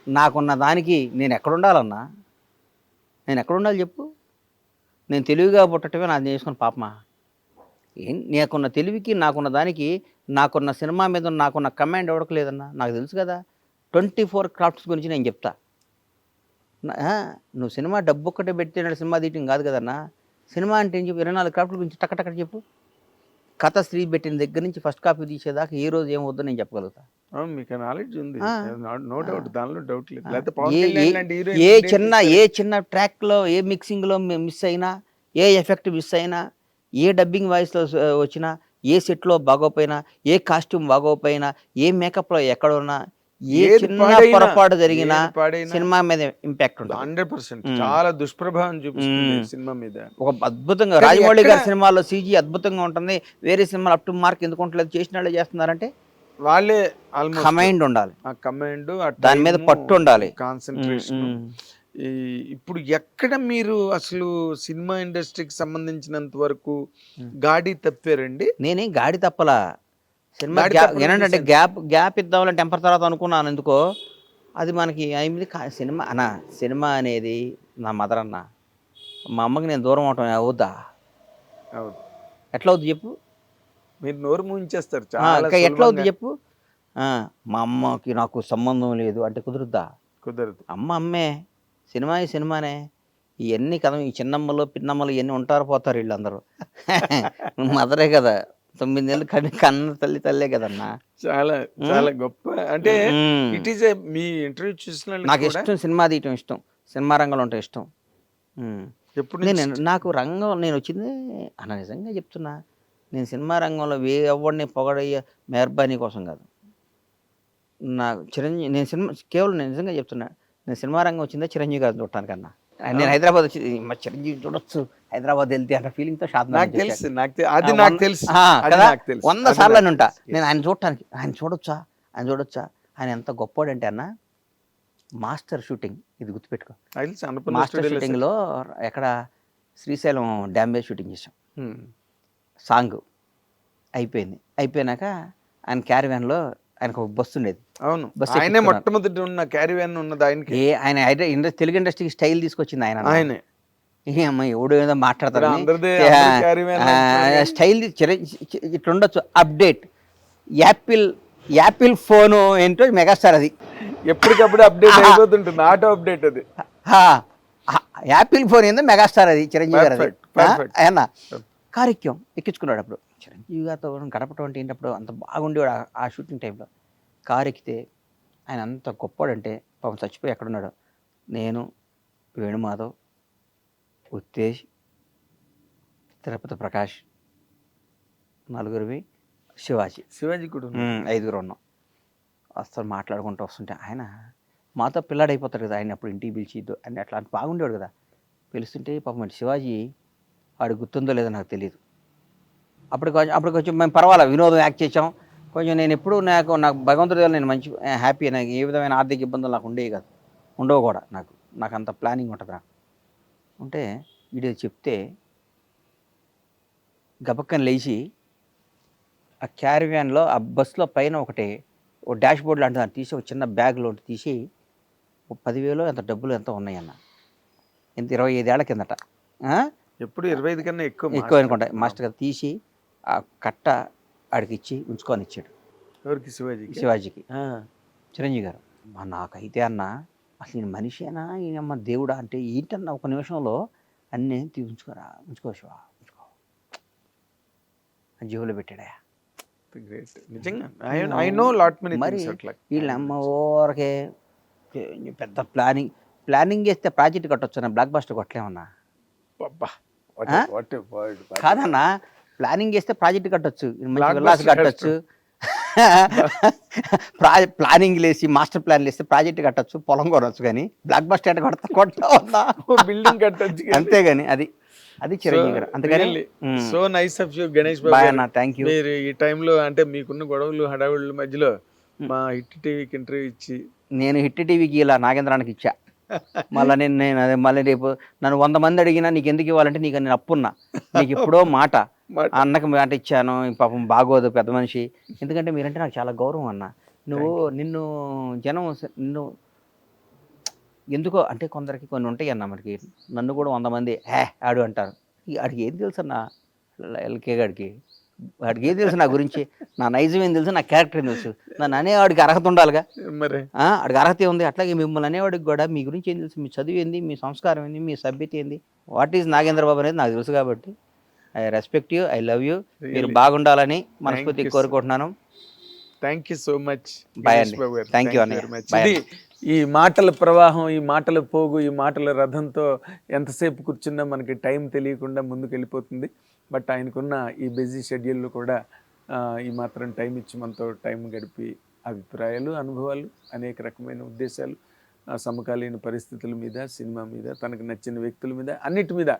నాకున్న దానికి నేను ఎక్కడుండాలన్నా? నేను ఎక్కడుండాలి చెప్పు? నేను తెలివిగా పుట్టటమే నాకు చేసుకున్న పాపమా? నాకున్న తెలివికి, నాకున్న దానికి, నాకున్న సినిమా మీద నాకున్న కమాండ్ ఎవరికి లేదన్నా. నాకు తెలుసు కదా. 24 క్రాఫ్ట్స్ గురించి నేను చెప్తా. నువ్వు సినిమా డబ్బు ఒక్కటే పెడితే సినిమా తీయటం కాదు కదన్నా. సినిమా అంటే ఏం చెప్పు, 24 క్రాఫ్ట్ల గురించి టక్కటక్కడ చెప్పు. కథ స్త్రీ పెట్టిన దగ్గర నుంచి ఫస్ట్ కాపీ తీసేదాకా ఏ రోజు ఏమవుద్దో నేను చెప్పగలుగుతా. మీకు నాలెడ్జ్ ఉంది, నో డౌట్, దానిలో డౌట్ లేదు. ఏ చిన్న ట్రాక్లో, ఏ మిక్సింగ్లో మిస్ అయినా, ఏ ఎఫెక్ట్ మిస్ అయినా, ఏ డబ్బింగ్ వాయిస్లో వచ్చినా, ఏ సెట్లో బాగోపోయినా, ఏ కాస్ట్యూమ్ బాగోపోయినా, ఏ మేకప్లో ఎక్కడున్నా, ఏ ఏది చిన్న పాడైనా, పొరపాటు జరిగినా ఏది పాడైనా సినిమా మీద ఇంపాక్ట్ ఉంటుంది. 100% మ్మ్. చాలా దుష్ప్రభావం చూపిస్తుంది మ్మ్. సినిమా మీద. ఒక అద్భుతంగా కానీ రాజమౌళి ఎక్కడ- గారి సినిమాలో సీజీ అద్భుతంగా ఉంటుంది. వేరే సినిమాలు అప్ టు మార్క్ ఎందుకు ఉండలేదు, చేసిన వాళ్ళే చేస్తున్నారంటే వాళ్ళే ఆల్మోస్ట్ కమైండ్ ఉండాలి, ఆ కమాండ్, దాని మీద పట్టు ఉండాలి. కాన్సన్ట్రేషన్. ఇప్పుడు ఎక్కడ మీరు అసలు సినిమా ఇండస్ట్రీకి సంబంధించినంత వరకు గాడి తప్పారండి? నేనేం గాడి తప్పలా. సినిమా గాడి గ్యాప్ తప్పడం ఏంటంటే చేశాను. గ్యాప్ ఇద్దామని టెంపర్ తర్వాత అనుకున్నాను ఎందుకో. అది మనకి అయింది. సినిమా అన్న, సినిమా అనేది నా మదర్ అన్న. మా అమ్మకి నేను దూరం అవటం అవుద్దా? అవును. ఎట్లా అవుద్ది చెప్పు? మీరు నోరు మూయించేస్తారు ఆ, చాలా ఇంకా ఎట్లా అవుద్ది సులభంగా. చెప్పు? మా అమ్మకి నాకు సంబంధం లేదు అంటే కుదురుద్దా? కుదరదు. అమ్మ అమ్మే, సినిమా సినిమానే. ఇవన్నీ కదా, ఈ చిన్నమ్మలు పిన్నమ్మలు ఇవన్నీ ఉంటారు పోతారు వీళ్ళందరూ. మదరే కదా, 9 నెలలు కన్న తల్లే కదన్నా. చాలా చాలా గొప్ప. అంటే మ్మ్. ఇట్ ఈస్ మీ ఇంటర్వ్యూ చూసిన నాకు ఇష్టం సినిమా తీయటం ఇష్టం, సినిమా రంగంలో ఉంటే ఇష్టం. ఎప్పుడు నేను నుంచి నాకు రంగం నేను వచ్చింది అన్న, నిజంగా చెప్తున్నా. నేను సినిమా రంగంలో ఎవరిని పొగడయ్యే మెహర్బానీ కోసం కాదు. నాకు చిరంజీవి, నేను కేవలం నేను నిజంగా చెప్తున్నా, నేను సినిమా రంగం వచ్చిందే చిరంజీవి గారిని చూడటానికన్నా. నేను హైదరాబాద్ వచ్చి మా చిరంజీవి చూడొచ్చు, హైదరాబాద్ వెళ్తే అన్న ఫీలింగ్తో నాకు తెలుసు, అది నాకు తెలుసు, అది కదా, నాకు తెలుసు. 100 సార్లు అని ఉంటా నేను ఆయన చూడటానికి. ఆయన చూడొచ్చా, ఆయన ఎంత గొప్పోడంటే అన్న. మాస్టర్ షూటింగ్, ఇది గుర్తుపెట్టుకో. మాస్టర్ షూటింగ్లో ఎక్కడ శ్రీశైలం డ్యామ్ మీద షూటింగ్ చేసాం. సాంగ్ అయిపోయినాక ఆయన క్యారివ్యాన్లో ఆయనకు ఒక బస్సు ఉండేది. అవును, బస్సు ఆయనే ఎక్కించుకున్నారు. మొట్టమొదటి ఉన్న క్యారివ్యాన్ ఉన్నది ఆయనకి. ఆయన తెలుగు ఇండస్ట్రీకి స్టైల్ తీసుకొచ్చింది ఆయన. ఆయనే. అమ్మ ఎవడు ఏదో మాట్లాడతారు, అందరిదే క్యారివ్యాన్ స్టైల్ ఇట్లా ఉండొచ్చు. అప్డేట్ యాపిల్ ఫోను ఏంటో మెగాస్టార్ అది ఎప్పటికప్పుడు అప్డేట్ అయిపోతుంటుంది, ఆటో అప్డేట్ అది. యాపిల్ ఫోన్ ఏందో మెగాస్టార్ అది, చిరంజీవి గారు. Perfect, perfect. ఆయన కారెక్యం ఎక్కించుకున్నాడు. అప్పుడు చిరంజీవి గారితో గడపటం అంటే ఏంటప్పుడు అంత బాగుండేవాడు. ఆ షూటింగ్ టైంలో కారు ఎక్కితే ఆయన అంత గొప్పవాడంటే, పాపం చచ్చిపోయి ఎక్కడున్నాడు. నేను, వేణుమాధవ్, ఉత్తేజ్, తిరుపతి ప్రకాష్, నలుగురివి, శివాజీ కూడా 5 ఉన్నాం. అసలు మాట్లాడుకుంటూ వస్తుంటే ఆయన మాతో పిల్లాడు అయిపోతాడు కదా. ఆయన అప్పుడు ఇంటికి పిలిచి అని అట్లా బాగుండేవాడు కదా. పిలుస్తుంటే పాపం శివాజీ వాడు గుర్తుందో లేదో నాకు తెలియదు. అప్పుడు కొంచెం మేము పర్వాలేదు, వినోదం యాక్ట్ చేసాం. కొంచెం నేను ఎప్పుడు నాకు భగవంతుడి వల్ల నేను మంచి హ్యాపీ. నాకు ఏ విధమైన ఆర్థిక ఇబ్బందులు నాకు ఉండేవి కాదు, ఉండవు కూడా. నాకు అంత ప్లానింగ్ ఉంటుంది. నాకు ఉంటే వీడియో చెప్తే గబక్కని లేచి ఆ క్యారివ్యాన్లో ఆ బస్సులో పైన ఒక డాష్ బోర్డ్ లాంటి దాన్ని తీసి ఒక చిన్న బ్యాగ్లో తీసి 10,000 ఎంత డబ్బులు ఎంత ఉన్నాయన్న. ఎంత 25 ఏళ్ల కిందట. ఎప్పుడు 25 కన్నా ఎక్కువ అనుకుంటా. మాస్టర్ గారు తీసి ఆ కట్ట ఆడికి ఇచ్చి ఉంచుకొని ఇచ్చాడు. ఎవరికి? శివాజీకి. చిరంజీవి గారు. నాకైతే అన్న అసలు ఈయన మనిషేనా, ఈయనమ్మ దేవుడా అంటే ఏంటన్నా. ఒక నిమిషంలో అన్నీ ఉంచుకో శివ, ఉంచుకో జీవులో పెట్టాడా. నిజంగా ఐ నో లాట్ మెనీ మరి థింగ్స్ అట్లా. వీళ్ళ అమ్మ ఊరకే పెద్ద ప్లానింగ్ చేస్తే ప్రాజెక్ట్ కట్టొచ్చు నా, బ్లాక్ బస్టర్ కొట్టలేమన్నా. కాదన్నా, ప్లానింగ్ చేస్తే ప్రాజెక్ట్ కట్టొచ్చు, విల్లాస్ కట్టొచ్చు. ప్లానింగ్ లేసి మాస్టర్ ప్లాన్ లేస్తే ప్రాజెక్ట్ కట్టొచ్చు, పొలం కొనొచ్చు. కానీ బ్లాక్ బస్టర్ కొట్టా బిల్డింగ్ కట్టొచ్చు. అంతేగాని అది చిరంజీవి గారు. అంతేగాని so nice of you Ganesh Babu అన్న, థ్యాంక్ యూ. మీరు ఈ టైంలో అంటే మీకున్న గొడవలు హడావుళ్ళ మధ్యలో మా హిట్ టీవీకి ఇంటర్వ్యూ ఇచ్చి. నేను హిట్ టీవీకి ఇలా నాగేంద్రానికి ఇచ్చా. నేను అదే మళ్ళీ రేపు నన్ను 100 మంది అడిగినా నీకు ఎందుకు ఇవ్వాలంటే నీకు నేను అప్పున్నా. నీకు ఎప్పుడో మాట అన్నకు మాట ఇచ్చాను. పాపం బాగోదు పెద్ద మనిషి. ఎందుకంటే మీరంటే నాకు చాలా గౌరవం అన్న. నిన్ను జనం నిన్ను ఎందుకో అంటే కొందరికి కొన్ని ఉంటాయి అన్న. మనకి నన్ను కూడా 100 మంది ఆడు అంటారు. ఆడికి ఏం తెలుసు అన్న, ఎల్కే గాడికి వాడికి ఏం తెలుసు నా గురించి, నా నైజం ఏం తెలుసు, నా క్యారెక్టర్ ఏం తెలుసు. నన్ను అనేవాడికి అర్హత ఉండాలిగా. మరి వాడికి అర్హత ఉంది. అట్లాగే మిమ్మల్ని అనేవాడికి కూడా మీ గురించి ఏం తెలుసు, మీ చదువు ఏంది, మీ సంస్కారం ఏంది, మీ సభ్యత ఏంది, వాట్ ఈజ్ నాగేంద్ర బాబు అనేది నాకు తెలుసు. కాబట్టి I respect you, I love you. మీరు బాగుండాలని మనస్ఫూర్తిగా కోరుకుంటున్నాను. Thank you so much. Bye అండి. థ్యాంక్ యూ అన్నయ్య. బాయ్. ఈ మాటల ప్రవాహం, ఈ మాటల పోగు, ఈ మాటల రథంతో ఎంతసేపు కూర్చున్నా మనకి టైం తెలియకుండా ముందుకు వెళ్ళిపోతుంది. బట్ ఆయనకున్న ఈ బిజీ షెడ్యూల్లో కూడా ఈ మాత్రం టైం ఇచ్చి మనతో టైం గడిపి అభిప్రాయాలు, అనుభవాలు, అనేక రకమైన ఉద్దేశాలు, సమకాలీన పరిస్థితుల మీద, సినిమా మీద, తనకు నచ్చిన వ్యక్తుల మీద, అన్నిటి మీద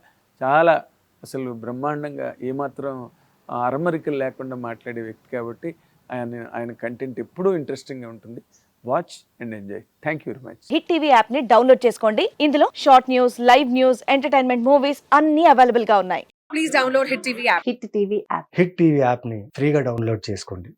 చాలా అసలు బ్రహ్మాండంగా ఏమాత్రం అరమరికలు లేకుండా మాట్లాడే వ్యక్తి కాబట్టి ఆయన కంటెంట్ ఎప్పుడూ ఇంట్రెస్టింగ్గా ఉంటుంది. Watch and enjoy. Thank you very much. Hit TV app ని డౌన్లోడ్ చేసుకోండి. ఇందులో short news, live news, entertainment movies అన్ని అవైలబుల్ గా ఉన్నాయి. Please download Hit TV app. Hit TV app. Hit TV యాప్ని ఫ్రీగా డౌన్లోడ్ చేసుకోండి.